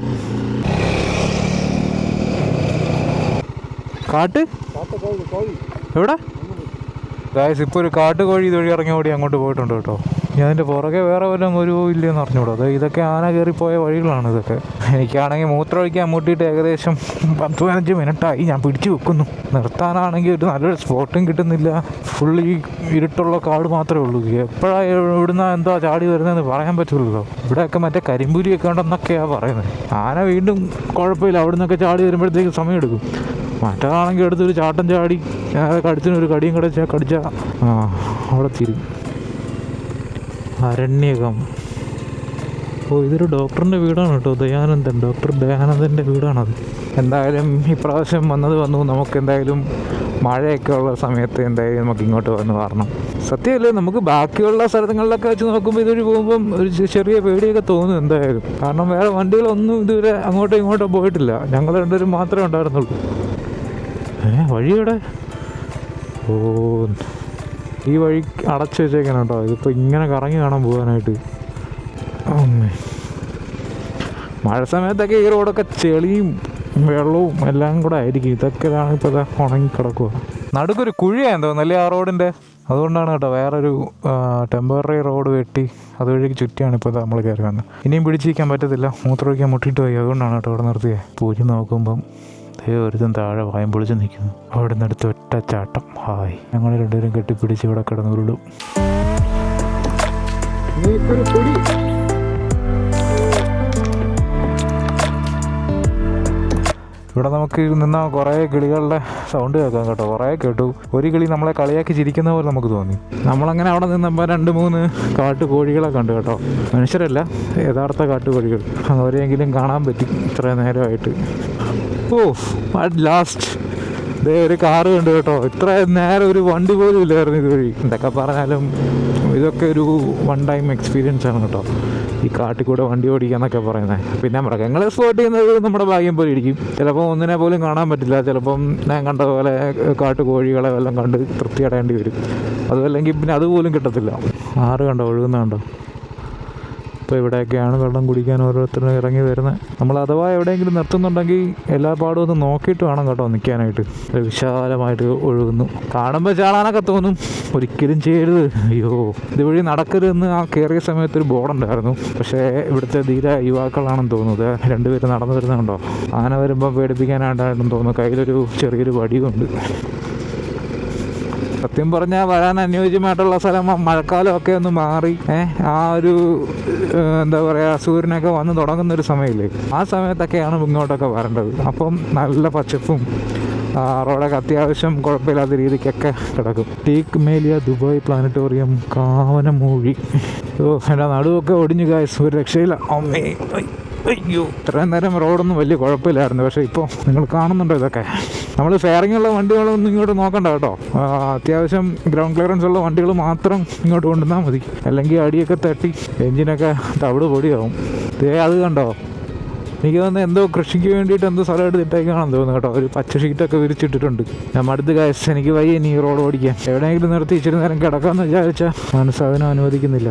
കാട്ട് എവിടെ ഗായ്സ്? ഇപ്പോൾ ഒരു കാട്ടുകോഴി ഇതുവഴി ഇറങ്ങി ഓടി അങ്ങോട്ട് പോയിട്ടുണ്ട് കേട്ടോ. ഞാൻ അതിൻ്റെ പുറകെ വേറെ വല്ലതും വരുമോ ഇല്ലയെന്ന് അറിഞ്ഞൂടോ. അത് ഇതൊക്കെ ആന കയറിപ്പോയ വഴികളാണ് ഇതൊക്കെ. എനിക്കാണെങ്കിൽ മൂത്രമൊഴിക്കാൻ മുട്ടിയിട്ട് ഏകദേശം 10-15 മിനിറ്റായി. ഞാൻ പിടിച്ചു വെക്കുന്നു. നിർത്താനാണെങ്കിൽ ഒരു നല്ലൊരു സ്പോട്ടും കിട്ടുന്നില്ല. ഫുള്ള് ഈ ഇരുട്ടുള്ള കാട് മാത്രമേ ഉള്ളൂ. എപ്പോഴാണ് ഇവിടുന്ന് എന്താ ചാടി വരുന്നതെന്ന് പറയാൻ പറ്റില്ലല്ലോ. ഇവിടെയൊക്കെ മറ്റേ കരിമ്പൂരിയൊക്കെ ഉണ്ടെന്നൊക്കെയാണ് പറയുന്നത്. ആന വീണ്ടും കുഴപ്പമില്ല, അവിടെ നിന്നൊക്കെ ചാടി വരുമ്പോഴത്തേക്ക് സമയമെടുക്കും. മറ്റേതാണെങ്കിൽ അടുത്തൊരു ചാട്ടം ചാടി കടുത്തിനൊരു കടിയും കടിച്ച അവിടെ തീരും. അരണ്യകം. ഇതൊരു ഡോക്ടറിൻ്റെ വീടാണ് കേട്ടോ, ദയാനന്ദൻ. ഡോക്ടർ ദയാനന്ദൻ്റെ വീടാണത്. എന്തായാലും ഇപ്രാവശ്യം വന്നു. നമുക്ക് എന്തായാലും മഴയൊക്കെ ഉള്ള സമയത്ത് എന്തായാലും നമുക്ക് ഇങ്ങോട്ട് വന്ന് വരണം. സത്യമല്ലേ, നമുക്ക് ബാക്കിയുള്ള സ്ഥലങ്ങളിലൊക്കെ വെച്ച് നോക്കുമ്പോൾ ഇതൊരു പോകുമ്പം ഒരു ചെറിയ പേടിയൊക്കെ തോന്നും എന്തായാലും. കാരണം വേറെ വണ്ടികളൊന്നും ഇതുവരെ അങ്ങോട്ടോ ഇങ്ങോട്ടോ പോയിട്ടില്ല. ഞങ്ങൾ രണ്ടുപേരും മാത്രമേ ഉണ്ടായിരുന്നുള്ളൂ. വഴിയുടെ ഈ വഴി അടച്ചു വെച്ചേക്കണം കേട്ടോ. ഇതിപ്പോൾ ഇങ്ങനെ കറങ്ങി കാണാൻ പോകാനായിട്ട്. മഴ സമയത്തൊക്കെ ഈ റോഡൊക്കെ ചെളിയും വെള്ളവും എല്ലാം കൂടെ ആയിരിക്കും. ഇതൊക്കെ ഇപ്പോൾ ഉണങ്ങി കിടക്കുക. നടുക്കൊരു കുഴിയാന്ന് തോന്നുന്നല്ലേ ആ റോഡിൻ്റെ. അതുകൊണ്ടാണ് കേട്ടോ വേറൊരു ടെമ്പററി റോഡ് വെട്ടി അതുവഴിക്ക് ചുറ്റിയാണ് ഇപ്പോൾ നമ്മൾ കയറി വന്നത്. ഇനിയും പിടിച്ചിരിക്കാൻ പറ്റത്തില്ല, മൂത്രമൊഴിക്കാൻ മുട്ടിയിട്ട് പോയി. അതുകൊണ്ടാണ് കേട്ടോ അവിടെ നിർത്തിയത്. പൂജ നോക്കുമ്പം ഒരുത്തും താഴെ വായം പൊളിച്ച് നിൽക്കുന്നു. അവിടെ നിന്ന് അടുത്ത് ഒറ്റ ചാട്ടം. ഹായ്, ഞങ്ങൾ രണ്ടുപേരും കെട്ടിപ്പിടിച്ച് ഇവിടെ കിടന്നുരുളും. ഇവിടെ നമുക്ക് നിന്നാൽ കുറേ കിളികളുടെ സൗണ്ട് കേൾക്കാം കേട്ടോ. കുറേ കേട്ടു. ഒരു കിളി നമ്മളെ കളിയാക്കി ചിരിക്കുന്ന പോലെ നമുക്ക് തോന്നി. നമ്മളങ്ങനെ അവിടെ നിന്നപ്പോൾ 2-3 കാട്ടുകോഴികളെ കണ്ടു കേട്ടോ. മനുഷ്യരല്ല, യഥാർത്ഥ കാട്ടുകോഴികൾ. അവരെങ്കിലും കാണാൻ പറ്റി ഇത്രയും നേരമായിട്ട്. അറ്റ് ലാസ്റ്റ് ഒരു കാറ് കണ്ടു കേട്ടോ. ഇത്ര നേരം ഒരു വണ്ടി പോലും ഇല്ലായിരുന്നു ഇതുവഴി. എന്തൊക്കെ പറഞ്ഞാലും ഇതൊക്കെ ഒരു വൺ ടൈം എക്സ്പീരിയൻസ് ആണ് കേട്ടോ, ഈ കാട്ടിൽ കൂടെ വണ്ടി ഓടിക്കുക എന്നൊക്കെ പറയുന്നത്. പിന്നെ മൃഗങ്ങളെ സ്പോട്ട് ചെയ്യുന്നത് നമ്മുടെ ഭാഗ്യം പോലെ ഇരിക്കും. ചിലപ്പോൾ ഒന്നിനെ പോലും കാണാൻ പറ്റില്ല. ചിലപ്പം ഞാൻ കണ്ട പോലെ കാട്ടുകോഴികളെ വല്ലതും കണ്ട് തൃപ്തി അടയേണ്ടി വരും. അതുമല്ലെങ്കിൽ പിന്നെ അതുപോലും കിട്ടത്തില്ല. ആറ് കണ്ടോ, ഒഴുകുന്ന കണ്ടോ. ഇപ്പോൾ ഇവിടെയൊക്കെയാണ് വെള്ളം കുടിക്കാൻ ഓരോരുത്തരും ഇറങ്ങി വരുന്നത്. നമ്മൾ അഥവാ എവിടെയെങ്കിലും നിർത്തുന്നുണ്ടെങ്കിൽ എല്ലാ പാടും ഒന്ന് നോക്കിയിട്ട് വേണം കേട്ടോ നിൽക്കാനായിട്ട്. വിശാലമായിട്ട് ഒഴുകുന്നു. കാണുമ്പോൾ ചാടാനൊക്കെ തോന്നും, ഒരിക്കലും ചെയ്യരുത്. അയ്യോ, ഇതുവഴി നടക്കരുതെന്ന് ആ കയറിയ സമയത്തൊരു ബോർഡുണ്ടായിരുന്നു. പക്ഷേ ഇവിടുത്തെ ധീര യുവാക്കളാണെന്ന് തോന്നുന്നത്. 2 പേര് നടന്നു വരുന്നുണ്ടോ. ആന വരുമ്പോൾ പേടിപ്പിക്കാനായിട്ടാണെന്ന് തോന്നുന്നു. കയ്യിലൊരു ചെറിയൊരു വടിയുണ്ട്. സത്യം പറഞ്ഞാൽ വരാൻ അനുയോജ്യമായിട്ടുള്ള സ്ഥലം മഴക്കാലമൊക്കെ ഒന്ന് മാറി ആ ഒരു എന്താ പറയുക, സൂര്യനൊക്കെ വന്ന് തുടങ്ങുന്നൊരു സമയമില്ലേ, ആ സമയത്തൊക്കെയാണ് ഇങ്ങോട്ടൊക്കെ വരേണ്ടത്. അപ്പം നല്ല പച്ചപ്പും റോഡൊക്കെ അത്യാവശ്യം കുഴപ്പമില്ലാത്ത രീതിക്കൊക്കെ കിടക്കും. ടീക്ക് മേലിയ ദുബായ് പ്ലാനറ്റോറിയം, കാവനമൂഴി. എൻ്റെ നടുവൊക്കെ ഒടിഞ്ഞു ഗായ്സ്, ഒരു രക്ഷയില്ല. അമ്മേ അയ്യോ, ഇത്രയും നേരം റോഡൊന്നും വലിയ കുഴപ്പമില്ലായിരുന്നു. പക്ഷേ ഇപ്പോൾ നിങ്ങൾ കാണുന്നുണ്ടോ ഇതൊക്കെ? നമ്മൾ ഫെയറിങ്ങുള്ള വണ്ടികളൊന്നും ഇങ്ങോട്ട് നോക്കണ്ട കേട്ടോ. അത്യാവശ്യം ഗ്രൗണ്ട് ക്ലിയറൻസ് ഉള്ള വണ്ടികൾ മാത്രം ഇങ്ങോട്ട് കൊണ്ടുവന്നാൽ മതി. അല്ലെങ്കിൽ അടിയൊക്കെ തട്ടി എൻജിനൊക്കെ തവിട് പൊടിയാവും. അത് കണ്ടോ? എനിക്ക് തോന്നുന്നു എന്തോ കൃഷിക്ക് വേണ്ടിയിട്ട് എന്തോ സ്ഥലം എടുത്തിട്ടേക്കാണെന്ന് തോന്നുന്നു കേട്ടോ. ഒരു പച്ച ഷീറ്റൊക്കെ വിരിച്ചിട്ടിട്ടുണ്ട്. ഞാൻ അടുത്ത് കാശ് എനിക്ക് വയ്യ ഇനി റോഡ് ഓടിക്കാൻ. എവിടെയെങ്കിലും നിർത്തി ഇച്ചിരി നേരം കിടക്കാമെന്ന് വിചാരിച്ചാൽ മനസ്സതിനും അനുവദിക്കുന്നില്ല.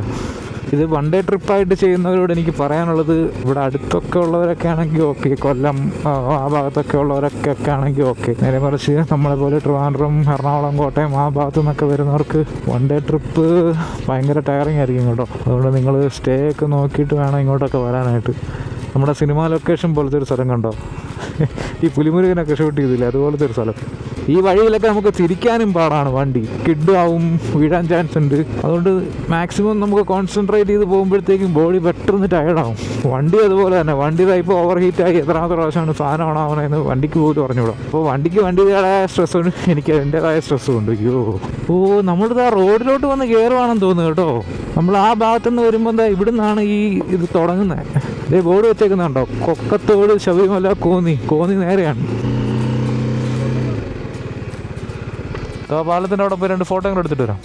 ഇത് വൺ ഡേ ട്രിപ്പായിട്ട് ചെയ്യുന്നവരോട് എനിക്ക് പറയാനുള്ളത്, ഇവിടെ അടുത്തൊക്കെ ഉള്ളവരൊക്കെ ആണെങ്കിൽ ഓക്കെ, കൊല്ലം ആ ഭാഗത്തൊക്കെ ഉള്ളവരൊക്കെ ആണെങ്കിൽ ഓക്കെ. നേരെ മറിച്ച് നമ്മളെപ്പോലെ ട്രിവാൻഡ്രം, എറണാകുളം, കോട്ടയം ആ ഭാഗത്തു നിന്നൊക്കെ വരുന്നവർക്ക് വൺ ഡേ ട്രിപ്പ് ഭയങ്കര ടയറിങ് ആയിരിക്കും കേട്ടോ. അതുകൊണ്ട് നിങ്ങൾ സ്റ്റേ ഒക്കെ നോക്കിയിട്ട് വേണം ഇങ്ങോട്ടൊക്കെ വരാനായിട്ട്. നമ്മുടെ സിനിമാ ലൊക്കേഷൻ പോലത്തെ ഒരു സ്ഥലം കണ്ടോ? ഈ പുലിമുരുകനൊക്കെ ഷൂട്ട് ചെയ്തില്ലേ, അതുപോലത്തെ ഒരു സ്ഥലം. ഈ വഴിയിലൊക്കെ നമുക്ക് തിരിക്കാനും പാടാണ്, വണ്ടി കിഡ് ആവും, വീഴാൻ ചാൻസ് ഉണ്ട്. അതുകൊണ്ട് മാക്സിമം നമുക്ക് കോൺസെൻട്രേറ്റ് ചെയ്ത് പോകുമ്പോഴത്തേക്കും ബോഡി പെട്ടെന്ന് ടയർഡാവും. വണ്ടി അതുപോലെ തന്നെ, വണ്ടി ഇപ്പോൾ ഓവർ ഹീറ്റായി എത്രാമത്തെ പ്രാവശ്യമാണ് സാധനം ആവണമെന്ന് വണ്ടിക്ക് പോയിട്ട് പറഞ്ഞുകൂടാം. അപ്പോൾ വണ്ടിയുടേതായ സ്ട്രെസ്സുണ്ട്, എനിക്ക് അതിൻ്റേതായ സ്ട്രെസ്സും ഉണ്ട്. അയ്യോ, നമ്മളിത് ആ റോഡിലോട്ട് വന്ന് കയറുവാണെന്ന് തോന്നുന്നു കേട്ടോ. നമ്മൾ ആ ഭാഗത്തുനിന്ന് വരുമ്പോൾ എന്താ ഇവിടെ നിന്നാണ് ഇത് തുടങ്ങുന്നത്. ഇതേ ബോർഡ് വെച്ചേക്കുന്നുണ്ടോ, കൊക്കത്തോട് ശബരിമല കോന്നി നേരെയാണ്. പാലത്തിൻ്റെ അവിടെ പോയി 2 ഫോട്ടോകൾ എടുത്തിട്ട് വരാം.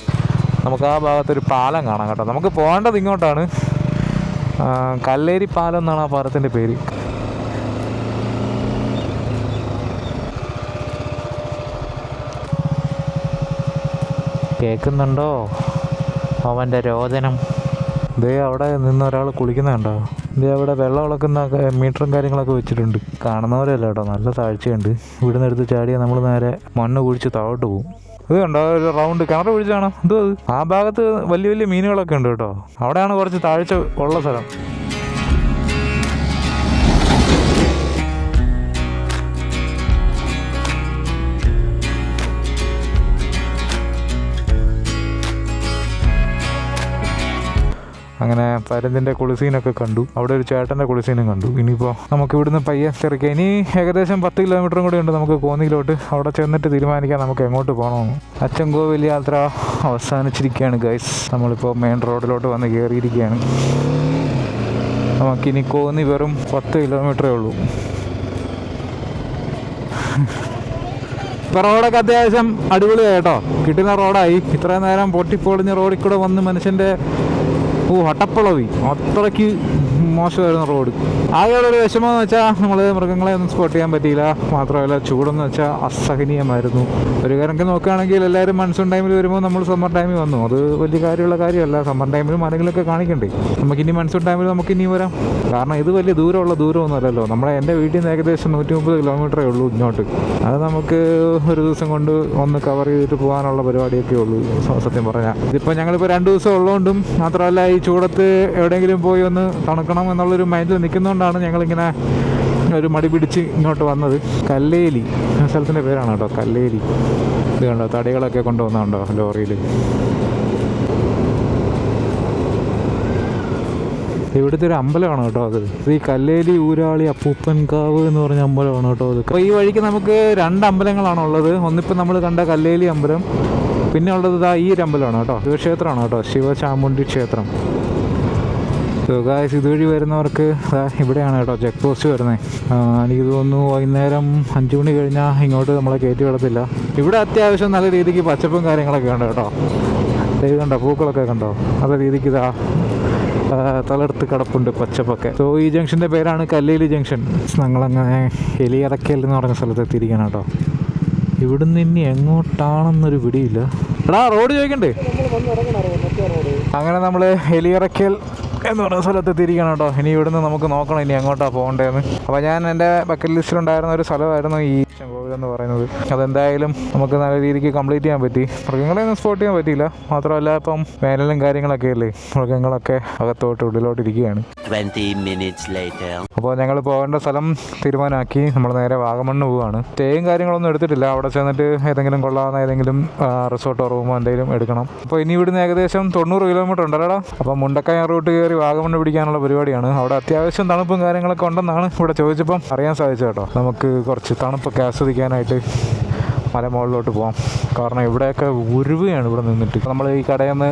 നമുക്ക് ആ ഭാഗത്തൊരു പാലം കാണാം കേട്ടോ. നമുക്ക് പോകേണ്ടത് ഇങ്ങോട്ടാണ്. കല്ലേരി പാലം എന്നാണ് ആ പാലത്തിൻ്റെ പേര്. കേൾക്കുന്നുണ്ടോ അവൻ്റെ രോദനം? ഇതേ അവിടെ നിന്ന് ഒരാൾ കുളിക്കുന്നുണ്ടോ? ഇതേ അവിടെ വെള്ളം ഇളക്കുന്ന മീറ്ററും കാര്യങ്ങളൊക്കെ വെച്ചിട്ടുണ്ട്. കാണുന്നവരല്ല കേട്ടോ, നല്ല താഴ്ചയുണ്ട്. ഇവിടുന്ന് എടുത്ത് ചാടിയാൽ നമ്മൾ നേരെ മണ്ണ് കുഴിച്ച് താഴോട്ട് പോകും. ഇത് കണ്ടോ, ഒരു റൗണ്ട് കിണർ കുഴിച്ചാണോ ഇത്? ആ ഭാഗത്ത് വലിയ വലിയ മീനുകളൊക്കെ ഉണ്ട് കേട്ടോ. അവിടെയാണ് കുറച്ച് താഴ്ച ഉള്ള സ്ഥലം. അങ്ങനെ പരുന്തിൻ്റെ കുളിസീനൊക്കെ കണ്ടു. അവിടെ ഒരു ചേട്ടൻ്റെ കുളിസീനും കണ്ടു. ഇനിയിപ്പോൾ നമുക്ക് ഇവിടുന്ന് പയ്യെ ചെറുക്കുക. ഇനി ഏകദേശം 10 കിലോമീറ്ററും കൂടി ഉണ്ട് നമുക്ക് കോന്നിയിലോട്ട്. അവിടെ ചെന്നിട്ട് തീരുമാനിക്കാം നമുക്ക് എങ്ങോട്ട് പോകണമെന്ന്. അച്ചൻകോവിൽ യാത്ര അവസാനിച്ചിരിക്കുകയാണ് ഗൈസ്. നമ്മളിപ്പോൾ മെയിൻ റോഡിലോട്ട് വന്ന് കയറിയിരിക്കുകയാണ്. നമുക്കിനി കോന്നി വെറും 10 കിലോമീറ്ററേ ഉള്ളൂ. ഇപ്പോൾ റോഡൊക്കെ അത്യാവശ്യം അടിപൊളിയായി കേട്ടോ. കിട്ടുന്ന റോഡായി. ഇത്രയും നേരം പൊട്ടിപ്പൊളിഞ്ഞ് റോഡിൽ കൂടെ വന്ന് മനുഷ്യൻ്റെ ഹട്ടപ്പളവി അത്രയ്ക്ക് മോശമായിരുന്നു റോഡ്. ആകെയുള്ളൊരു വിഷമം എന്ന് വെച്ചാൽ നമ്മൾ മൃഗങ്ങളെ ഒന്നും സ്പോട്ട് ചെയ്യാൻ പറ്റിയില്ല. മാത്രമല്ല ചൂടെന്ന് വെച്ചാൽ അസഹനീയമായിരുന്നു. ഒരു കണക്ക് നോക്കുകയാണെങ്കിൽ എല്ലാവരും മൺസൂൺ ടൈമിൽ വരുമ്പോൾ നമ്മൾ സമ്മർ ടൈമിൽ വന്നു. അത് വലിയ കാര്യമുള്ള കാര്യമല്ല. സമ്മർ ടൈമിൽ മരങ്ങളൊക്കെ കാണിക്കണ്ടേ. നമുക്കിനി മൺസൂൺ ടൈമിൽ നമുക്കിനി വരാം. കാരണം ഇത് വലിയ ദൂരമൊന്നുമല്ലല്ലോ. എൻ്റെ വീട്ടിൽ നിന്ന് ഏകദേശം 130 കിലോമീറ്ററേ ഉള്ളൂ ഇങ്ങോട്ട്. അത് നമുക്ക് ഒരു ദിവസം കൊണ്ട് ഒന്ന് കവർ ചെയ്തിട്ട് പോകാനുള്ള പരിപാടിയൊക്കെ ഉള്ളൂ സത്യം പറഞ്ഞാൽ. ഇതിപ്പോൾ ഞങ്ങളിപ്പോൾ 2 ദിവസം ഉള്ളതുകൊണ്ടും മാത്രമല്ല ഈ ചൂടത്ത് എവിടെയെങ്കിലും പോയി ഒന്ന് തണുക്കണം എന്നുള്ളൊരു മൈൻഡിൽ നിൽക്കുന്നതുകൊണ്ടാണ് ഞങ്ങളിങ്ങനെ ഒരു മടി പിടിച്ച് ഇങ്ങോട്ട് വന്നത്. കല്ലേലി സ്ഥലത്തിൻ്റെ പേരാണ് കേട്ടോ, കല്ലേലി. ഇത് കണ്ടോ, തടികളൊക്കെ കൊണ്ടുവന്നുണ്ടോ ലോറിയിൽ. ഇവിടുത്തെ ഒരു അമ്പലമാണ് കേട്ടോ അത്. ഈ കല്ലേലി ഊരാളി അപ്പൂപ്പൻകാവ് എന്ന് പറഞ്ഞ അമ്പലമാണ് കേട്ടോ അത്. അപ്പോൾ ഈ വഴിക്ക് നമുക്ക് 2 അമ്പലങ്ങളാണുള്ളത്. ഒന്നിപ്പോൾ നമ്മൾ കണ്ട കല്ലേലി അമ്പലം, പിന്നെ ഉള്ളത് ഈ ഒരു അമ്പലമാണ് കേട്ടോ, ശിവക്ഷേത്രമാണ് കേട്ടോ, ശിവചാമുണ്ഡി ക്ഷേത്രം. ഗായ്സ് ഇതുവഴി വരുന്നവർക്ക് ഇവിടെയാണ് കേട്ടോ ചെക്ക് പോസ്റ്റ് വരുന്നത്. എനിക്ക് തോന്നുന്നു വൈകുന്നേരം 5 മണി കഴിഞ്ഞാൽ ഇങ്ങോട്ട് നമ്മളെ കയറ്റി വിടത്തില്ല. ഇവിടെ അത്യാവശ്യം നല്ല രീതിക്ക് പച്ചപ്പും കാര്യങ്ങളൊക്കെ ഉണ്ട് കേട്ടോ. ഇത് കണ്ടോ, പൂക്കളൊക്കെ കണ്ടോ, നല്ല രീതിക്ക് തളർത്ത് കിടപ്പുണ്ട് പച്ചപ്പൊക്കെ. സോ ഈ ജംഗ്ഷൻ്റെ പേരാണ് കല്ലേലി ജംഗ്ഷൻ. ഞങ്ങളങ്ങനെ എലിയറക്കൽ എന്ന് പറഞ്ഞ സ്ഥലത്ത് എത്തിയിരിക്കണം കേട്ടോ. ഇവിടുന്ന് ഇനി എങ്ങോട്ടാണെന്നൊരു പിടിയില്ല. എടാ റോഡ് ചോദിക്കണ്ടേ? അങ്ങനെ നമ്മൾ എലിയറക്കൽ എന്ന് പറയുന്ന സ്ഥലത്ത് എത്തിയിരിക്കണം കേട്ടോ. ഇനി ഇവിടുന്ന് നമുക്ക് നോക്കണം ഇനി എങ്ങോട്ടാണ് പോകേണ്ടതെന്ന്. അപ്പോൾ ഞാൻ എൻ്റെ ബക്കറ്റ് ലിസ്റ്റിലുണ്ടായിരുന്ന ഒരു സ്ഥലമായിരുന്നു ഈ കോവിൽ എന്ന് പറയുന്നത്. അതെന്തായാലും നമുക്ക് നല്ല രീതിക്ക് കംപ്ലീറ്റ് ചെയ്യാൻ പറ്റി. മൃഗങ്ങളെയൊന്നും സ്പോട്ട് ചെയ്യാൻ പറ്റിയില്ല. മാത്രമല്ല ഇപ്പം വേനലും കാര്യങ്ങളൊക്കെ അല്ലേ, മൃഗങ്ങളൊക്കെ അകത്തോട്ട് ഉള്ളിലോട്ടിരിക്കുകയാണ്. അപ്പോൾ ഞങ്ങൾ പോകേണ്ട സ്ഥലം തീരുമാനമാക്കി. നമ്മൾ നേരെ വാഗമണ്ണ് പോവുകയാണ്. സ്റ്റേയും കാര്യങ്ങളൊന്നും എടുത്തിട്ടില്ല. അവിടെ ചെന്നിട്ട് ഏതെങ്കിലും കൊള്ളാവുന്ന ഏതെങ്കിലും റിസോർട്ടോ റൂമോ എന്തെങ്കിലും എടുക്കണം. അപ്പോൾ ഇനി ഇവിടുന്ന് ഏകദേശം 90 കിലോമീറ്റർ ഉണ്ടല്ലോടാ. അപ്പോൾ മുണ്ടക്കയം റൂട്ട് കയറി വാഗമണ്ണ് പിടിക്കാനുള്ള പരിപാടിയാണ്. അവിടെ അത്യാവശ്യം തണുപ്പും കാര്യങ്ങളൊക്കെ ഉണ്ടെന്നാണ് ഇവിടെ ചോദിച്ചപ്പം അറിയാൻ സാധിച്ചത് കേട്ടോ. നമുക്ക് കുറച്ച് തണുപ്പൊക്കെ ആസ്വദിക്കാനായിട്ട് മലമുകളിലോട്ട് പോകാം. കാരണം ഇവിടെയൊക്കെ ഉരുവയാണ് ഇവിടെ നിന്നിട്ട്. നമ്മൾ ഈ കടയിൽ നിന്ന്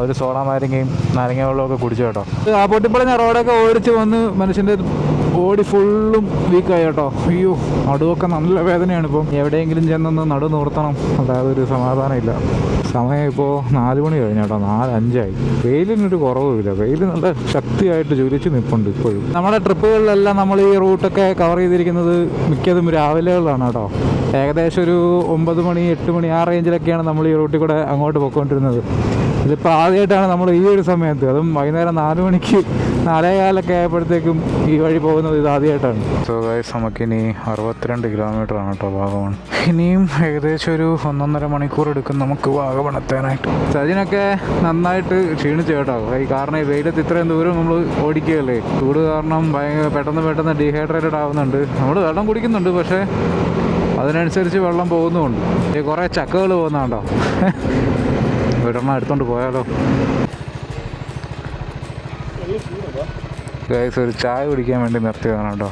ഒരു സോഡ നാരങ്ങയും നാരങ്ങ വെള്ളമൊക്കെ കുടിച്ചു കേട്ടോ. ആ പൊട്ടിപ്പളഞ്ഞ റോഡൊക്കെ ഓടിച്ച് വന്ന് മനുഷ്യൻ്റെ ബോഡി ഫുള്ളും വീക്കായി കേട്ടോ. അയ്യോ, നടുവൊക്കെ നല്ല വേദനയാണ്. ഇപ്പം എവിടെയെങ്കിലും ചെന്നൊന്ന് നടു നിർത്തണം, അതായത് ഒരു സമാധാനമില്ല. സമയം ഇപ്പോൾ 4 മണി കഴിഞ്ഞു കേട്ടോ, 4:05. വെയിലിനൊരു കുറവുമില്ല, വെയിൽ നല്ല ശക്തിയായിട്ട് ജ്വലിച്ച് നിൽപ്പുണ്ട് ഇപ്പോഴും. നമ്മുടെ ട്രിപ്പുകളിലെല്ലാം നമ്മൾ ഈ റൂട്ടൊക്കെ കവർ ചെയ്തിരിക്കുന്നത് മിക്കതും രാവിലെകളിലാണ് കേട്ടോ. ഏകദേശം ഒരു 9 മണി 8 മണി ആ റേഞ്ചിലൊക്കെയാണ് നമ്മൾ ഈ റൂട്ടിൽ കൂടെ അങ്ങോട്ട് പോയിക്കൊണ്ടിരുന്നത്. ഇതിപ്പോൾ ആദ്യമായിട്ടാണ് നമ്മൾ ഈ ഒരു സമയത്ത്, അതും വൈകുന്നേരം 4 മണിക്ക് 4:15 ആയപ്പോഴത്തേക്കും ഈ വഴി പോകുന്നത് ഇത് ആദ്യമായിട്ടാണ്. സോ ഗൈസ്, നമുക്കിനി 62 കിലോമീറ്ററാണ് കേട്ടോ വാഗമൺ. ഇനിയും ഏകദേശം ഒരു 1.5 മണിക്കൂർ എടുക്കും നമുക്ക് വാഗമൺ എത്താനായിട്ട്. സജിനൊക്കെ നന്നായിട്ട് ക്ഷീണിച്ചു കേട്ടോ. കാരണം ഈ വെയിലത്ത് ഇത്രയും ദൂരം നമ്മൾ ഓടിക്കുകയല്ലേ, ചൂട് കാരണം ഭയങ്കര പെട്ടെന്ന് ഡീഹൈഡ്രേറ്റഡ് ആവുന്നുണ്ട്. നമ്മൾ വെള്ളം കുടിക്കുന്നുണ്ട്, പക്ഷേ അതിനനുസരിച്ച് വെള്ളം പോകുന്നുമുണ്ട്. കുറേ ചക്കകൾ പോകുന്നുണ്ടോ, ഒരെണ്ണം എടുത്തോണ്ട് പോയാലോ. ഗൈസ്, ഒരു ചായ കുടിക്കാൻ വേണ്ടി നിർത്തിയതാണ് കേട്ടോ.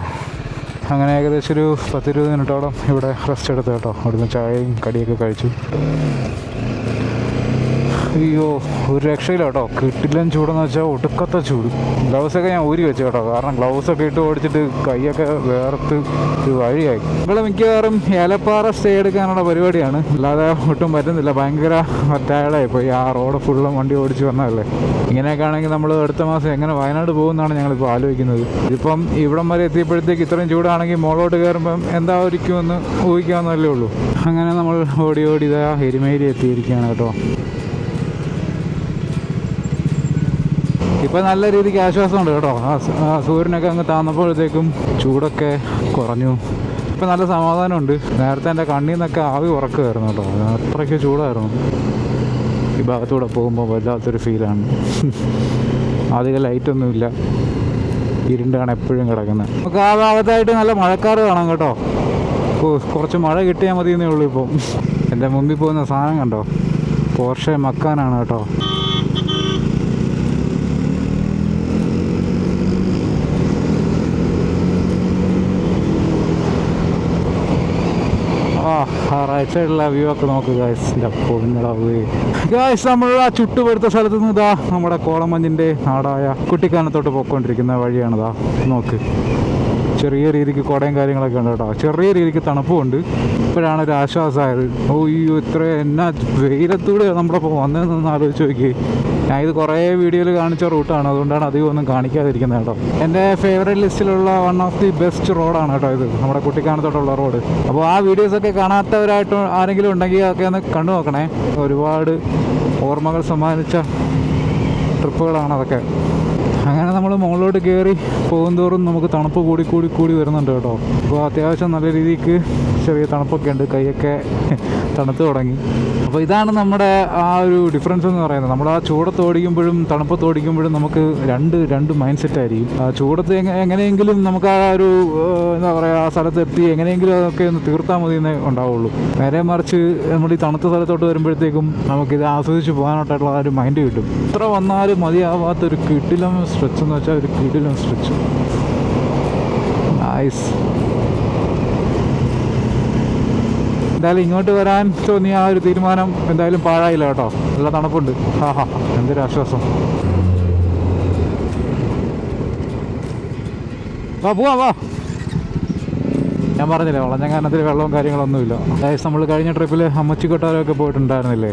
അങ്ങനെ ഏകദേശം ഒരു 10-20 മിനിറ്റോളം ഇവിടെ റെസ്റ്റ് എടുത്തു കേട്ടോ. അവിടുന്ന് ചായയും കടിയൊക്കെ കഴിച്ചു. അയ്യോ, ഒരു രക്ഷയില്ല കേട്ടോ. കിട്ടില്ലൻ ചൂടെന്ന് വെച്ചാൽ ഒടുക്കത്തെ ചൂട്. ഗ്ലൗസൊക്കെ ഞാൻ ഊരി വെച്ചു കേട്ടോ, കാരണം ഗ്ലൗസൊക്കെ ഇട്ട് ഓടിച്ചിട്ട് കൈയൊക്കെ വേർത്ത് ഒരു വഴിയായി. ഇവിടെ മിക്കവാറും ഏലപ്പാറ സ്റ്റേ എടുക്കാനുള്ള പരിപാടിയാണ്, അല്ലാതെ ഒട്ടും പറ്റുന്നില്ല. ഭയങ്കര ടയർഡായിപ്പോയി ആ റോഡ് ഫുള്ളും വണ്ടി ഓടിച്ച് വന്നതല്ലേ. ഇങ്ങനെയൊക്കെ ആണെങ്കിൽ നമ്മൾ അടുത്ത മാസം എങ്ങനെ വയനാട് പോകുമെന്നാണ് ഞങ്ങളിപ്പോൾ ആലോചിക്കുന്നത്. ഇതിപ്പം ഇവിടം വരെ എത്തിയപ്പോഴത്തേക്ക് ഇത്രയും ചൂടാണെങ്കിൽ മുകളിലോട്ട് കയറുമ്പം എന്തായിരിക്കുമെന്ന് ഊഹിക്കാവുന്നതല്ലേ ഉള്ളൂ. അങ്ങനെ നമ്മൾ ഓടി ഇതാ എരുമേലി എത്തിയിരിക്കുകയാണ് കേട്ടോ. ഇപ്പം നല്ല രീതിക്ക് ആശ്വാസമുണ്ട് കേട്ടോ. ആ സൂര്യനൊക്കെ അങ്ങ് താന്നപ്പോഴത്തേക്കും ചൂടൊക്കെ കുറഞ്ഞു. ഇപ്പം നല്ല സമാധാനമുണ്ട്. നേരത്തെ എൻ്റെ കണ്ണിൽ നിന്നൊക്കെ ആവി ഉറക്കുമായിരുന്നു കേട്ടോ, അത്രയ്ക്ക് ചൂടായിരുന്നു. ഈ ഭാഗത്തൂടെ പോകുമ്പോൾ വല്ലാത്തൊരു ഫീലാണ്. അധികം ലൈറ്റൊന്നുമില്ല, ഇരുണ്ടാണ് എപ്പോഴും കിടക്കുന്നത്. നമുക്ക് ആ ഭാഗത്തായിട്ട് നല്ല മഴക്കാറ് കാണാം കേട്ടോ. കുറച്ച് മഴ കിട്ടിയാൽ മതി എന്നേ ഉള്ളൂ. ഇപ്പം എൻ്റെ മുമ്പിൽ പോകുന്ന സാധനം കണ്ടോ, പോർഷെ മക്കാനാണ് കേട്ടോ. റൈറ്റ് സൈഡിലുള്ള വ്യൂ ഒക്കെ നോക്ക് ഗായ്സ്. ഗായ്സ്, നമ്മൾ ആ ചുട്ടുപടുത്ത സ്ഥലത്ത് നിന്ന് ഇതാ നമ്മുടെ കോളമഞ്ഞിൻ്റെ നാടായ കുട്ടിക്കാനത്തോട്ട് പോയിക്കൊണ്ടിരിക്കുന്ന വഴിയാണിതാ. നോക്ക്, ചെറിയ രീതിക്ക് കുടയും കാര്യങ്ങളൊക്കെ ഉണ്ട് കേട്ടോ. ചെറിയ രീതിക്ക് തണുപ്പുമുണ്ട്. ഇപ്പോഴാണ് ഒരു ആശ്വാസമായത്. ഓയ്യോ, ഇത്ര എന്നാ വെയിലത്തൂടെ നമ്മളിപ്പോൾ വന്നതെന്നൊന്ന് ആലോചിച്ച് നോക്കി. ഞാൻ ഇത് കുറേ വീഡിയോയിൽ കാണിച്ച റൂട്ടാണ്, അതുകൊണ്ടാണ് അധികം ഒന്നും കാണിക്കാതിരിക്കുന്നത് കേട്ടോ. എൻ്റെ ഫേവറേറ്റ് ലിസ്റ്റിലുള്ള വൺ ഓഫ് ദി ബെസ്റ്റ് റോഡാണ് കേട്ടോ ഇത്, നമ്മുടെ കുട്ടിക്കാനത്തോട്ടുള്ള റോഡ്. അപ്പോൾ ആ വീഡിയോസൊക്കെ കാണാത്തവരായിട്ട് ആരെങ്കിലും ഉണ്ടെങ്കിൽ അതൊക്കെ ഒന്ന് കണ്ടു നോക്കണേ. ഒരുപാട് ഓർമ്മകൾ സമ്മാനിച്ച ട്രിപ്പുകളാണ് അതൊക്കെ. അങ്ങനെ നമ്മൾ മുകളിലോട്ട് കയറി പോകുന്തോറും നമുക്ക് തണുപ്പ് കൂടി വരുന്നുണ്ട് കേട്ടോ. അപ്പോൾ അത്യാവശ്യം നല്ല രീതിക്ക് ചെറിയ തണുപ്പൊക്കെ ഉണ്ട്, കൈയൊക്കെ തണുത്ത് തുടങ്ങി. അപ്പോൾ ഇതാണ് നമ്മുടെ ആ ഒരു ഡിഫറൻസ് എന്ന് പറയുന്നത്. നമ്മൾ ആ ചൂടത്ത് ഓടിക്കുമ്പോഴും തണുപ്പത്ത് ഓടിക്കുമ്പോഴും നമുക്ക് രണ്ട് മൈൻഡ് സെറ്റ് ആയിരിക്കും. ആ ചൂടത്ത് എങ്ങനെയെങ്കിലും നമുക്ക് ആ ഒരു എന്താ പറയുക, ആ സ്ഥലത്ത് എത്തി എങ്ങനെയെങ്കിലും അതൊക്കെ ഒന്ന് തീർത്താൽ മതി എന്നേ ഉണ്ടാവുള്ളൂ. നേരെ മറിച്ച് നമ്മൾ ഈ തണുത്ത സ്ഥലത്തോട്ട് വരുമ്പോഴത്തേക്കും നമുക്കിത് ആസ്വദിച്ച് പോകാനായിട്ടുള്ള ആ ഒരു മൈൻഡ് കിട്ടും. എത്ര വന്നാലും മതിയാവാത്തൊരു കിടിലം സ്ട്രെച്ച് എന്ന് വെച്ചാൽ ഒരു കിടിലം സ്ട്രെച്ച്. നൈസ്. എന്തായാലും ഇങ്ങോട്ട് വരാൻ തോന്നിയ ആ ഒരു തീരുമാനം എന്തായാലും പാഴായില്ല കേട്ടോ. നല്ല തണുപ്പുണ്ട്. എന്തൊരു ആശ്വാസം. വാ. ഞാൻ പറഞ്ഞില്ലേ, വളഞ്ഞങ്ങാനത്തിൽ വെള്ളവും കാര്യങ്ങളൊന്നുമില്ല. അതായത് നമ്മൾ കഴിഞ്ഞ ട്രിപ്പിൽ അമ്മച്ചി കൊട്ടാരമൊക്കെ പോയിട്ടുണ്ടായിരുന്നില്ലേ,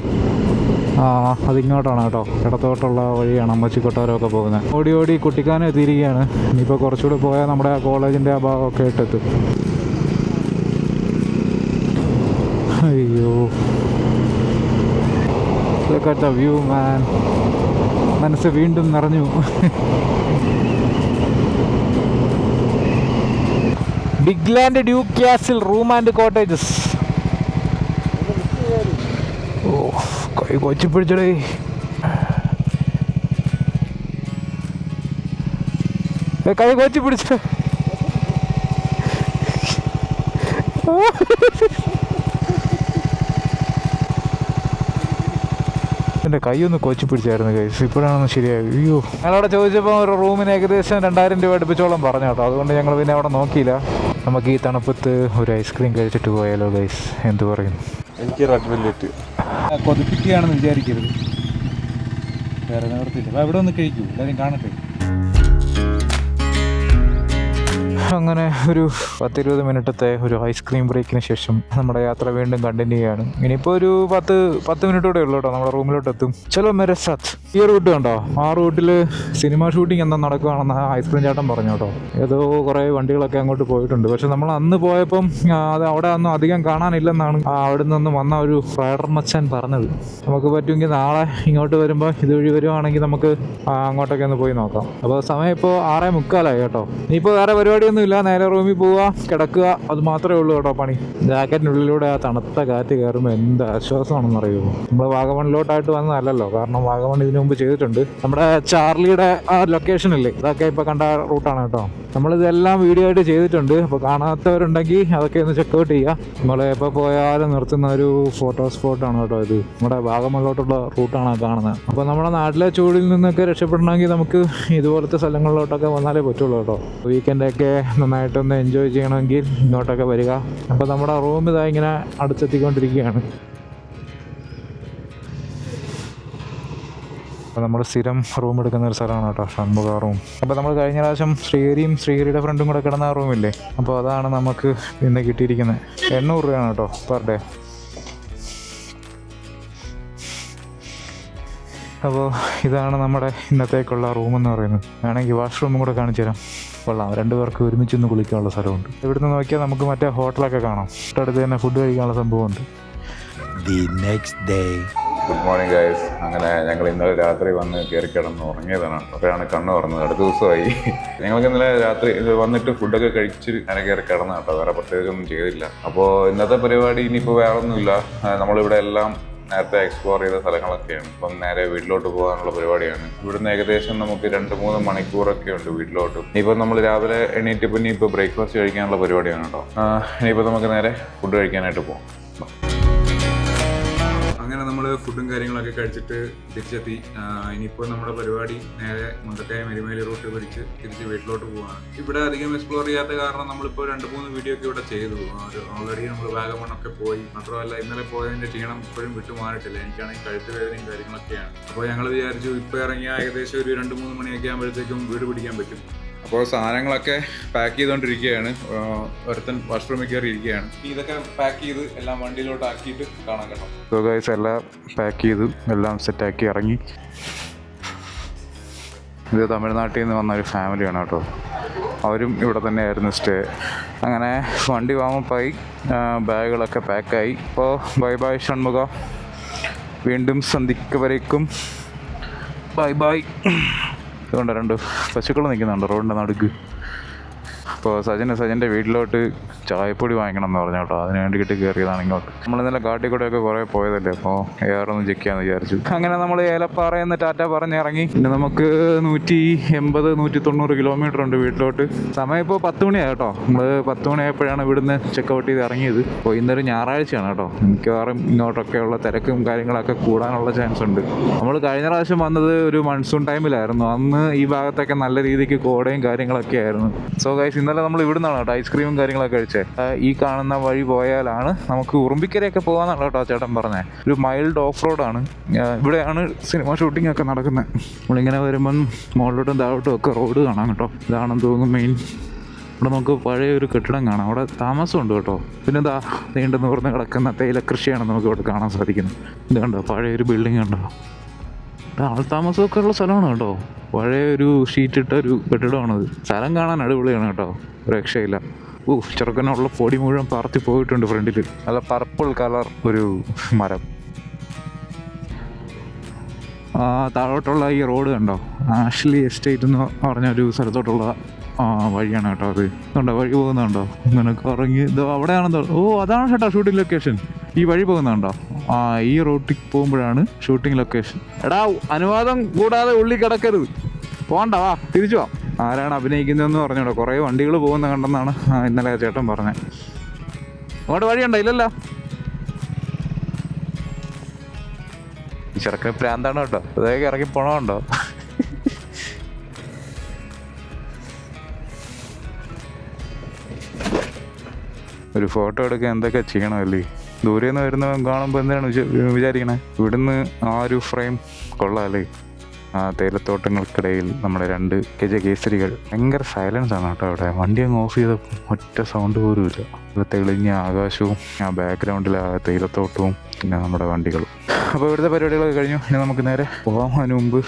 അതിങ്ങോട്ടാണ് കേട്ടോ. ഇടത്തോട്ടുള്ള വഴിയാണ് അമ്മച്ചി കൊട്ടാരമൊക്കെ പോകുന്നത്. ഓടി കുട്ടിക്കാനം എത്തിയിരിക്കുകയാണ്. ഇനിയിപ്പോൾ കുറച്ചുകൂടെ പോയാൽ നമ്മുടെ ആ കോളേജിൻ്റെ ആ ഭാഗമൊക്കെ ഇട്ടെത്തും. അയ്യോ, look at the view man. മനസ്സ് വീണ്ടും നിറഞ്ഞു. Bigland Duke Castle room and cottages. ഓ, കൈ കൊച്ചി പിടിച്ചടേ. കൈ കൊച്ചി പിടിച്ച. എൻ്റെ കൈയൊന്ന് കൊച്ചി പിടിച്ചായിരുന്നു കൈസ്. ഇപ്പോഴാണൊന്ന് ശരിയായി. അയ്യോ, ഞങ്ങളവിടെ ചോദിച്ചപ്പോൾ ഒരു റൂമിന് ഏകദേശം 2000 രൂപ അടുപ്പിച്ചോളം പറഞ്ഞു കേട്ടോ. അതുകൊണ്ട് ഞങ്ങൾ പിന്നെ അവിടെ നോക്കിയില്ല. നമുക്ക് ഈ തണുപ്പത്ത് ഒരു ഐസ്ക്രീം കഴിച്ചിട്ട് പോയാലോ ഗൈസ്, എന്ത് പറയുന്നു? എനിക്ക് റെഡ് വെൽവെറ്റ് കൊതിപ്പിക്കുകയാണെന്ന് വിചാരിക്കരുത്, വേറെ നിവർത്തില്ല. അപ്പോൾ ഇവിടെ ഒന്ന് കഴിക്കൂ, എല്ലാവരും കാണട്ടെ. അങ്ങനെ ഒരു 10-20 മിനിറ്റത്തെ ഒരു ഐസ്ക്രീം ബ്രേക്കിന് ശേഷം നമ്മുടെ യാത്ര വീണ്ടും കണ്ടിന്യൂ ചെയ്യാണ്. ഇനിയിപ്പോൾ ഒരു 10 മിനിറ്റ് കൂടെ ഉള്ളൂ കേട്ടോ, നമ്മുടെ റൂമിലോട്ട് എത്തും. ചലോ മേരെ സാത്ത്. ഈ റൂട്ട് കണ്ടോ, ആ റൂട്ടിൽ സിനിമ ഷൂട്ടിംഗ് എന്താ നടക്കുകയാണെന്ന് ഐസ്ക്രീം ചേട്ടൻ പറഞ്ഞു കേട്ടോ. ഏതോ കുറേ വണ്ടികളൊക്കെ അങ്ങോട്ട് പോയിട്ടുണ്ട്. പക്ഷെ നമ്മൾ അന്ന് പോയപ്പം അത് അവിടെ ഒന്നും അധികം കാണാനില്ലെന്നാണ് അവിടെ നിന്ന് വന്ന ഒരു റൈഡർ മച്ചാൻ പറഞ്ഞത്. നമുക്ക് പറ്റുമെങ്കിൽ നാളെ ഇങ്ങോട്ട് വരുമ്പോൾ ഇതുവഴി വരുവാണെങ്കിൽ നമുക്ക് അങ്ങോട്ടൊക്കെ ഒന്ന് പോയി നോക്കാം. അപ്പോൾ സമയം ഇപ്പോൾ 6:45 കേട്ടോ. ഇനിയിപ്പോൾ വേറെ പരിപാടിയൊന്നും ഇല്ല, നേരെ റൂമിൽ പോവുക, കിടക്കുക, അത് മാത്രമേ ഉള്ളൂ കേട്ടോ പണി. ജാക്കറ്റിനുള്ളിലൂടെ ആ തണുത്ത കാറ്റ് കയറുമ്പോൾ എന്ത് ആശ്വാസമാണെന്ന് അറിയുമോ. നമ്മൾ വാഗമണിലോട്ടായിട്ട് വന്നതല്ലല്ലോ, കാരണം വാഗമൺ ഇതിനു മുമ്പ് ചെയ്തിട്ടുണ്ട്. നമ്മുടെ ചാർലിയുടെ ആ ലൊക്കേഷനില്ലേ, അതൊക്കെ ഇപ്പോൾ കണ്ട റൂട്ടാണ് കേട്ടോ. നമ്മളിതെല്ലാം വീഡിയോ ആയിട്ട് ചെയ്തിട്ടുണ്ട്. അപ്പോൾ കാണാത്തവരുണ്ടെങ്കിൽ അതൊക്കെ ഒന്ന് ചെക്കൗട്ട് ചെയ്യുക. നമ്മൾ എപ്പോൾ പോയാലും നിർത്തുന്ന ഒരു ഫോട്ടോ സ്പോട്ടാണ് കേട്ടോ ഇത്. നമ്മുടെ വാഗമണിലോട്ടുള്ള റൂട്ടാണ് കാണുന്നത്. അപ്പോൾ നമ്മുടെ നാട്ടിലെ ചൂടിൽ നിന്നൊക്കെ രക്ഷപ്പെടണമെങ്കിൽ നമുക്ക് ഇതുപോലത്തെ സ്ഥലങ്ങളിലോട്ടൊക്കെ വന്നാലേ പറ്റുള്ളൂ കേട്ടോ. വീക്കെൻഡൊക്കെ നന്നായിട്ടൊന്ന് എൻജോയ് ചെയ്യണമെങ്കിൽ ഇങ്ങോട്ടൊക്കെ വരിക. അപ്പോൾ നമ്മുടെ റൂം ഇതാ ഇങ്ങനെ അടുത്തെത്തിക്കൊണ്ടിരിക്കുകയാണ്. അപ്പോൾ നമ്മൾ സ്ഥിരം റൂം എടുക്കുന്ന ഒരു സ്ഥലമാണ് കേട്ടോ, ഷൺമുഖ റൂം. അപ്പോൾ നമ്മൾ കഴിഞ്ഞ പ്രാവശ്യം ശ്രീഹരിയുടെ ഫ്രണ്ടും കൂടെ കിടന്ന ആ റൂമില്ലേ, അപ്പോൾ അതാണ് നമുക്ക് ഇന്ന് കിട്ടിയിരിക്കുന്നത്. 800 രൂപയാണ് കേട്ടോ പെർ ഡേ. അപ്പോൾ ഇതാണ് നമ്മുടെ ഇന്നത്തേക്കുള്ള റൂമെന്ന് പറയുന്നത്. വേണമെങ്കിൽ വാഷ്റൂമും കൂടെ കാണിച്ചു തരാം. കൊള്ളാം, 2 പേർക്ക് ഒരുമിച്ചൊന്ന് കുളിക്കാനുള്ള സ്ഥലമുണ്ട്. ഇവിടുന്ന് നോക്കിയാൽ നമുക്ക് മറ്റേ ഹോട്ടലൊക്കെ കാണാം. തൊട്ടടുത്ത് തന്നെ ഫുഡ് കഴിക്കാനുള്ള സംഭവമുണ്ട്. Good morning guys. അങ്ങനെ ഞങ്ങൾ ഇന്നലെ രാത്രി വന്ന് കയറി കിടന്ന് ഉറങ്ങിയതാണ്. അപ്പോഴാണ് കണ്ണ് തുറന്നത്. അടുത്ത ദിവസമായി. ഞങ്ങൾക്ക് ഇന്നലെ രാത്രി വന്നിട്ട് ഫുഡൊക്കെ കഴിച്ച് അങ്ങനെ കയറി കിടന്ന കേട്ടോ, വേറെ പ്രത്യേകിച്ചൊന്നും ചെയ്തില്ല. അപ്പോൾ ഇന്നത്തെ പരിപാടി ഇനിയിപ്പോൾ വേറെ ഒന്നുമില്ല. നമ്മളിവിടെ എല്ലാം നേരത്തെ എക്സ്പ്ലോർ ചെയ്ത സ്ഥലങ്ങളൊക്കെയാണ്. ഇപ്പം നേരെ വീട്ടിലോട്ട് പോകാനുള്ള പരിപാടിയാണ്. ഇവിടുന്ന് ഏകദേശം നമുക്ക് 2-3 മണിക്കൂറൊക്കെ ഉണ്ട് വീട്ടിലോട്ട്. ഇനിയിപ്പോൾ നമ്മൾ രാവിലെ എണീറ്റിപ്പോൾ ഇനിയിപ്പോൾ ബ്രേക്ക്ഫാസ്റ്റ് കഴിക്കാനുള്ള പരിപാടിയാണ് കേട്ടോ. ഇനിയിപ്പോൾ നമുക്ക് നേരെ ഫുഡ് കഴിക്കാനായിട്ട് പോകാം. അങ്ങനെ നമ്മൾ ഫുഡും കാര്യങ്ങളൊക്കെ കഴിച്ചിട്ട് തിരിച്ചെത്തി. ഇനിയിപ്പോൾ നമ്മുടെ പരിപാടി നേരെ മുണ്ടക്കയം എരുമേലി റൂട്ട് പിടിച്ച് തിരിച്ച് വീട്ടിലോട്ട് പോവാണ്. ഇവിടെ അധികം എക്സ്പ്ലോർ ചെയ്യാത്ത കാരണം നമ്മളിപ്പോൾ 2-3 വീഡിയോ ഒക്കെ ഇവിടെ ചെയ്തു. ഓൾറെഡി നമ്മൾ വാഗമണ്ണൊക്കെ പോയി. മാത്രമല്ല ഇന്നലെ പോയതിൻ്റെ ക്ഷീണം ഇപ്പോഴും വിട്ടുമാറിയിട്ടില്ല. എനിക്കാണെങ്കിൽ കഴുത്ത് വേദനയും കാര്യങ്ങളൊക്കെയാണ്. അപ്പോൾ ഞങ്ങൾ വിചാരിച്ചു ഇപ്പോൾ ഇറങ്ങിയ ഏകദേശം ഒരു 2-3 മണിയൊക്കെ ആകുമ്പോഴത്തേക്കും വീട് പിടിക്കാൻ പറ്റും. അപ്പോൾ സാധനങ്ങളൊക്കെ പാക്ക് ചെയ്തുകൊണ്ടിരിക്കുകയാണ്. ഒരുത്തൻ വാഷ്റൂമിൽ കയറി ഇരിക്കുകയാണ്. ഇതൊക്കെ പാക്ക് ചെയ്ത് എല്ലാം വണ്ടിയിലോട്ട് ആക്കിയിട്ട് കാണാൻ കേട്ടോ. സോ ഗൈസ്, എല്ലാം പാക്ക് ചെയ്തു, എല്ലാം സെറ്റാക്കി ഇറങ്ങി. ഇത് തമിഴ്നാട്ടിൽ നിന്ന് വന്ന ഒരു ഫാമിലിയാണ് കേട്ടോ. അവരും ഇവിടെ തന്നെയായിരുന്നു സ്റ്റേ. അങ്ങനെ വണ്ടി വാമപ്പായി, ബാഗുകളൊക്കെ പാക്കായി. അപ്പോൾ ബൈ ബൈ ഷൺമുഖ, വീണ്ടും സന്ധിക്കവരേക്കും ബൈ ബൈ. അതുകൊണ്ട് 2 പശുക്കൾ നിൽക്കുന്നുണ്ട് റോഡിൻ്റെ നടുക്ക്. അപ്പോൾ സജൻ്റെ വീട്ടിലോട്ട് ചായപ്പൊടി വാങ്ങിക്കണം എന്ന് പറഞ്ഞു കേട്ടോ. അതിന് വേണ്ടിയിട്ട് കയറിയതാണ് ഇങ്ങോട്ട്. നമ്മളിന്നലെ കാട്ടിൽ കൂടെയൊക്കെ കുറേ പോയതല്ലേ, അപ്പോൾ ഏറൊന്ന് ചെക്ക് ചെയ്യാമെന്ന് വിചാരിച്ചു. അങ്ങനെ നമ്മൾ ഏലപ്പാറയെന്ന് ടാറ്റ പറഞ്ഞ് ഇറങ്ങി. പിന്നെ നമുക്ക് 180-190 കിലോമീറ്റർ ഉണ്ട് വീട്ടിലോട്ട്. സമയം ഇപ്പോൾ 10 മണിയായി കേട്ടോ. നമ്മൾ 10 മണിയായപ്പോഴാണ് ഇവിടുന്ന് ചെക്കൗട്ട് ചെയ്ത് ഇറങ്ങിയത്. അപ്പോൾ ഇന്നൊരു ഞായറാഴ്ചയാണ് കേട്ടോ. മിക്കവാറും ഇങ്ങോട്ടൊക്കെയുള്ള തിരക്കും കാര്യങ്ങളൊക്കെ കൂടാനുള്ള ചാൻസ് ഉണ്ട്. നമ്മൾ കഴിഞ്ഞ പ്രാവശ്യം വന്നത് ഒരു മൺസൂൺ ടൈമിലായിരുന്നു. അന്ന് ഈ ഭാഗത്തൊക്കെ നല്ല രീതിക്ക് കോടയും കാര്യങ്ങളൊക്കെ ആയിരുന്നു. സോ ഗൈസ്, ഇന്നലെ നമ്മൾ ഇവിടുന്നാണ് കേട്ടോ ഐസ്ക്രീമും കാര്യങ്ങളൊക്കെ കഴിച്ചത്. ഈ കാണുന്ന വഴി പോയാലാണ് നമുക്ക് ഉറുമ്പിക്കരയൊക്കെ പോകാന്നാണ് കേട്ടോ ചേട്ടൻ പറഞ്ഞത്. ഒരു മൈൽഡ് ഓഫ് റോഡാണ്. ഇവിടെയാണ് സിനിമ ഷൂട്ടിംഗ് ഒക്കെ നടക്കുന്നത്. നമ്മളിങ്ങനെ വരുമ്പം മുകളിലോട്ടും താഴോട്ടും ഒക്കെ റോഡ് കാണാം കേട്ടോ. ഇതാണെന്ന് തോന്നുന്നു മെയിൻ. ഇവിടെ നമുക്ക് പഴയ ഒരു കെട്ടിടം കാണാം. അവിടെ താമസമുണ്ട് കേട്ടോ. പിന്നെ എന്താ നീണ്ടു നിവർന്ന് കിടക്കുന്ന തേയില കൃഷിയാണ് നമുക്ക് ഇവിടെ കാണാൻ സാധിക്കുന്നത്. ഇത് കണ്ടോ, പഴയൊരു ബിൽഡിംഗ് കണ്ടോ. ആൾ താമസമൊക്കെ ഉള്ള സ്ഥലമാണ് കേട്ടോ. പഴയ ഒരു ഷീറ്റിട്ട ഒരു കെട്ടിടമാണത്. സ്ഥലം കാണാൻ അടിപൊളിയാണ് കേട്ടോ, രക്ഷയില്ല. ചെറുക്കനുള്ള പൊടി മുഴുവൻ പറത്തി പോയിട്ടുണ്ട് ഫ്രണ്ടിൽ. നല്ല പർപ്പിൾ കളർ ഒരു മരം. താഴോട്ടുള്ള ഈ റോഡ് കണ്ടോ, ആഷ്ലി എസ്റ്റേറ്റ് എന്ന് പറഞ്ഞ ഒരു സ്ഥലത്തോട്ടുള്ള വഴിയാണ് കേട്ടോ. അത് കണ്ടോ, വഴി പോകുന്നുണ്ടോ, ഇങ്ങനെ കറങ്ങി ഇതോ അവിടെയാണെന്തോ. അതാണ് ചേട്ടാ ഷൂട്ടിംഗ് ലൊക്കേഷൻ. ഈ വഴി പോകുന്നുണ്ടോ? ഈ റോട്ടിൽ പോകുമ്പോഴാണ് ഷൂട്ടിംഗ് ലൊക്കേഷൻ. എടാ, അനുവാദം കൂടാതെ ഉള്ളി കിടക്കരുത്, പോകണ്ട, വാ തിരിച്ചു വാ. ആരാണ് അഭിനയിക്കുന്നതെന്ന് പറഞ്ഞോട്ടോ. കുറേ വണ്ടികൾ പോകുന്ന കണ്ടെന്നാണ് ഇന്നലെ ചേട്ടൻ പറഞ്ഞത്. അങ്ങോട്ട് വഴിയുണ്ടോ? ഇല്ലല്ലോ. ചെറുക്കൻ പ്രാന്താണ് കേട്ടോ. അതൊക്കെ ഇറങ്ങി പോണമുണ്ടോ? ഒരു ഫോട്ടോ എടുക്കാൻ എന്തൊക്കെ ചെയ്യണമല്ലേ. ദൂരെ നിന്ന് വരുന്നവൻ കാണുമ്പോൾ എന്താണ് വിചാരിക്കണേ? ഇവിടുന്ന് ആ ഒരു ഫ്രെയിം കൊള്ളാമല്ലേ. ആ തേയിലത്തോട്ടങ്ങൾക്കിടയിൽ നമ്മുടെ 2 കേസരികൾ. ഭയങ്കര സൈലൻസ് ആണ് കേട്ടോ അവിടെ. വണ്ടി അങ്ങ് ഓഫ് ചെയ്തപ്പോൾ ഒറ്റ സൗണ്ട് പോലും ഇല്ല. ഇവിടെ തെളിഞ്ഞ ആകാശവും ആ ബാക്ക്ഗ്രൗണ്ടിൽ ആ തേയിലത്തോട്ടവും പിന്നെ നമ്മുടെ വണ്ടികളും. അപ്പോൾ ഇവിടുത്തെ പരിപാടികളൊക്കെ കഴിഞ്ഞു. ഇനി നമുക്ക് നേരെ പോകാൻ. അതിന് മുമ്പ്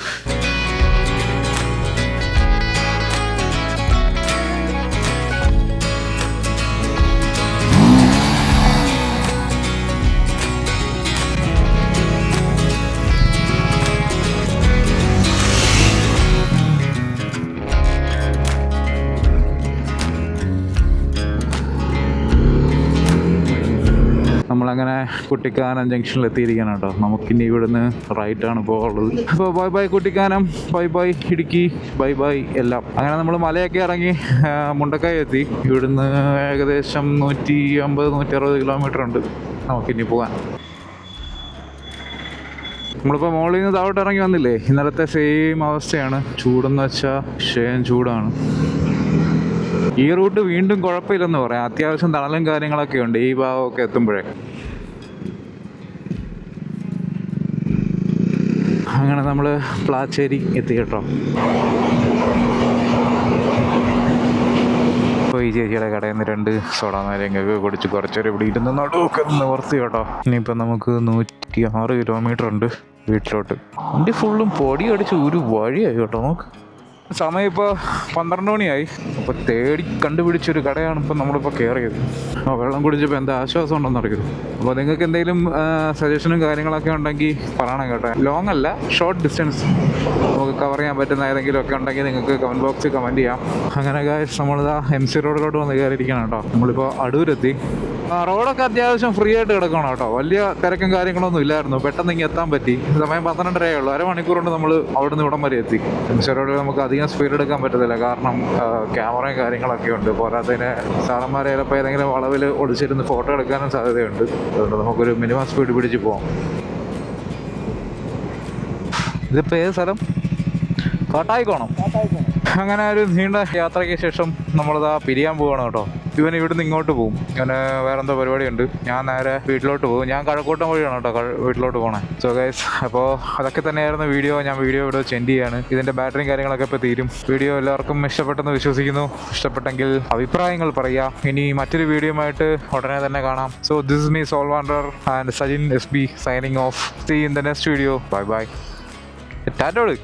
നമ്മളങ്ങനെ കുട്ടിക്കാനം ജംഗ്ഷനിൽ എത്തിയിരിക്കണം കേട്ടോ. നമുക്കിനി ഇവിടുന്ന് റൈറ്റാണ് പോകാനുള്ളത്. അപ്പോൾ bye bye Kuttikkanam, bye bye Idukki, bye bye എല്ലാം. അങ്ങനെ നമ്മൾ മലയൊക്കെ ഇറങ്ങി മുണ്ടക്കായി എത്തി. ഇവിടുന്ന് ഏകദേശം 150-160 കിലോമീറ്റർ ഉണ്ട് നമുക്കിനി പോകാൻ. നമ്മളിപ്പോൾ മുകളിൽ നിന്ന് താഴോട്ട് ഇറങ്ങി വന്നില്ലേ, ഇന്നലത്തെ സെയിം അവസ്ഥയാണ്. ചൂടെന്ന് വെച്ചാൽ ക്ഷയം ചൂടാണ്. ഈ റൂട്ട് വീണ്ടും കുഴപ്പമില്ലെന്ന് പറയാം. അത്യാവശ്യം തണലും കാര്യങ്ങളൊക്കെ ഉണ്ട് ഈ ഭാഗമൊക്കെ എത്തുമ്പോഴേ. അങ്ങനെ നമ്മൾ പ്ലാച്ചേരി എത്തി കേട്ടോ. അപ്പോൾ ഈ ചേച്ചിയുടെ കടയിൽ നിന്ന് 2 സോഡാ നാരങ്ങയൊക്കെ കുടിച്ച് കുറച്ചേരം ഇവിടെ ഇരുന്ന് നടുവൊക്കെ നിവർത്തി കേട്ടോ. ഇനിയിപ്പോൾ നമുക്ക് 106 കിലോമീറ്റർ ഉണ്ട് വീട്ടിലോട്ട്. വണ്ടി ഫുള്ളും പൊടി അടിച്ച് ഒരു വഴിയായി കേട്ടോ. നമുക്ക് സമയം ഇപ്പോൾ 12 മണിയായി. അപ്പോൾ തേടി കണ്ടുപിടിച്ചൊരു കടയാണ് ഇപ്പം നമ്മളിപ്പോൾ കയറിയത്. വെള്ളം കുടിച്ചപ്പോൾ എന്താ ആശ്വാസം ഉണ്ടെന്ന് അറിയുന്നു. അപ്പോൾ നിങ്ങൾക്ക് എന്തെങ്കിലും സജഷനും കാര്യങ്ങളൊക്കെ ഉണ്ടെങ്കിൽ പറയണം കേട്ടോ. ലോങ് അല്ല, ഷോർട്ട് ഡിസ്റ്റൻസ് നമുക്ക് കവർ ചെയ്യാൻ പറ്റുന്ന ഏതെങ്കിലും ഒക്കെ ഉണ്ടെങ്കിൽ നിങ്ങൾക്ക് കമൻറ്റ് ബോക്സിൽ കമൻറ്റ് ചെയ്യാം. അങ്ങനെ ഗായ്സ് നമ്മളിതാ MC റോഡിലോട്ട് വന്ന് കയറിയിരിക്കണം കേട്ടോ. നമ്മളിപ്പോൾ അടൂരെത്തി. റോഡൊക്കെ അത്യാവശ്യം ഫ്രീ ആയിട്ട് കിടക്കണം കേട്ടോ. വലിയ തിരക്കും കാര്യങ്ങളൊന്നും ഇല്ലായിരുന്നു. പെട്ടെന്ന് ഇങ്ങനെ എത്താൻ പറ്റി. സമയം 12:30 ഉള്ളൂ. അരമണിക്കൂർ കൊണ്ട് നമ്മൾ അവിടെ നിന്ന് ഇവിടം വരെ എത്തി. MC റോഡിൽ നമുക്ക് അധികം സ്പീഡ് എടുക്കാൻ പറ്റത്തില്ല, കാരണം ക്യാമറയും കാര്യങ്ങളൊക്കെ ഉണ്ട്. പോരാത്തതിന് സാറന്മാരെ ചിലപ്പോൾ ഏതെങ്കിലും വളവിൽ ഒളിച്ചിരുന്ന് ഫോട്ടോ എടുക്കാനും സാധ്യതയുണ്ട്. അതുകൊണ്ട് നമുക്കൊരു മിനിമം സ്പീഡ് പിടിച്ച് പോകാം. ഇതിപ്പോൾ ഏത് സ്ഥലം? കാട്ടായിക്കോണം. അങ്ങനെ ഒരു നീണ്ട യാത്രയ്ക്ക് ശേഷം നമ്മളിതാ പിരിയാൻ പോവാണ് കേട്ടോ. ഇവൻ ഇവിടുന്ന് ഇങ്ങോട്ട് പോകും. ഇവന് വേറെന്തോ പരിപാടിയുണ്ട്. ഞാൻ നേരെ വീട്ടിലോട്ട് പോകും. ഞാൻ കഴക്കൂട്ടം വഴിയാണ് കേട്ടോ വീട്ടിലോട്ട് പോകണേ. സോ ഗൈസ്, അപ്പോൾ അതൊക്കെ തന്നെയായിരുന്നു വീഡിയോ. ഞാൻ വീഡിയോ ഇവിടെ സെൻഡ് ചെയ്യാണ്. ഇതിൻ്റെ ബാറ്ററിയും കാര്യങ്ങളൊക്കെ ഇപ്പോൾ തീരും. വീഡിയോ എല്ലാവർക്കും ഇഷ്ടപ്പെട്ടെന്ന് വിശ്വസിക്കുന്നു. ഇഷ്ടപ്പെട്ടെങ്കിൽ അഭിപ്രായങ്ങൾ പറയുക. ഇനി മറ്റൊരു വീഡിയോയുമായിട്ട് ഉടനെ തന്നെ കാണാം. So this is me Soul Wander and Sajin SB signing off. See in the next video. Bye bye. ടാറ്റോട്.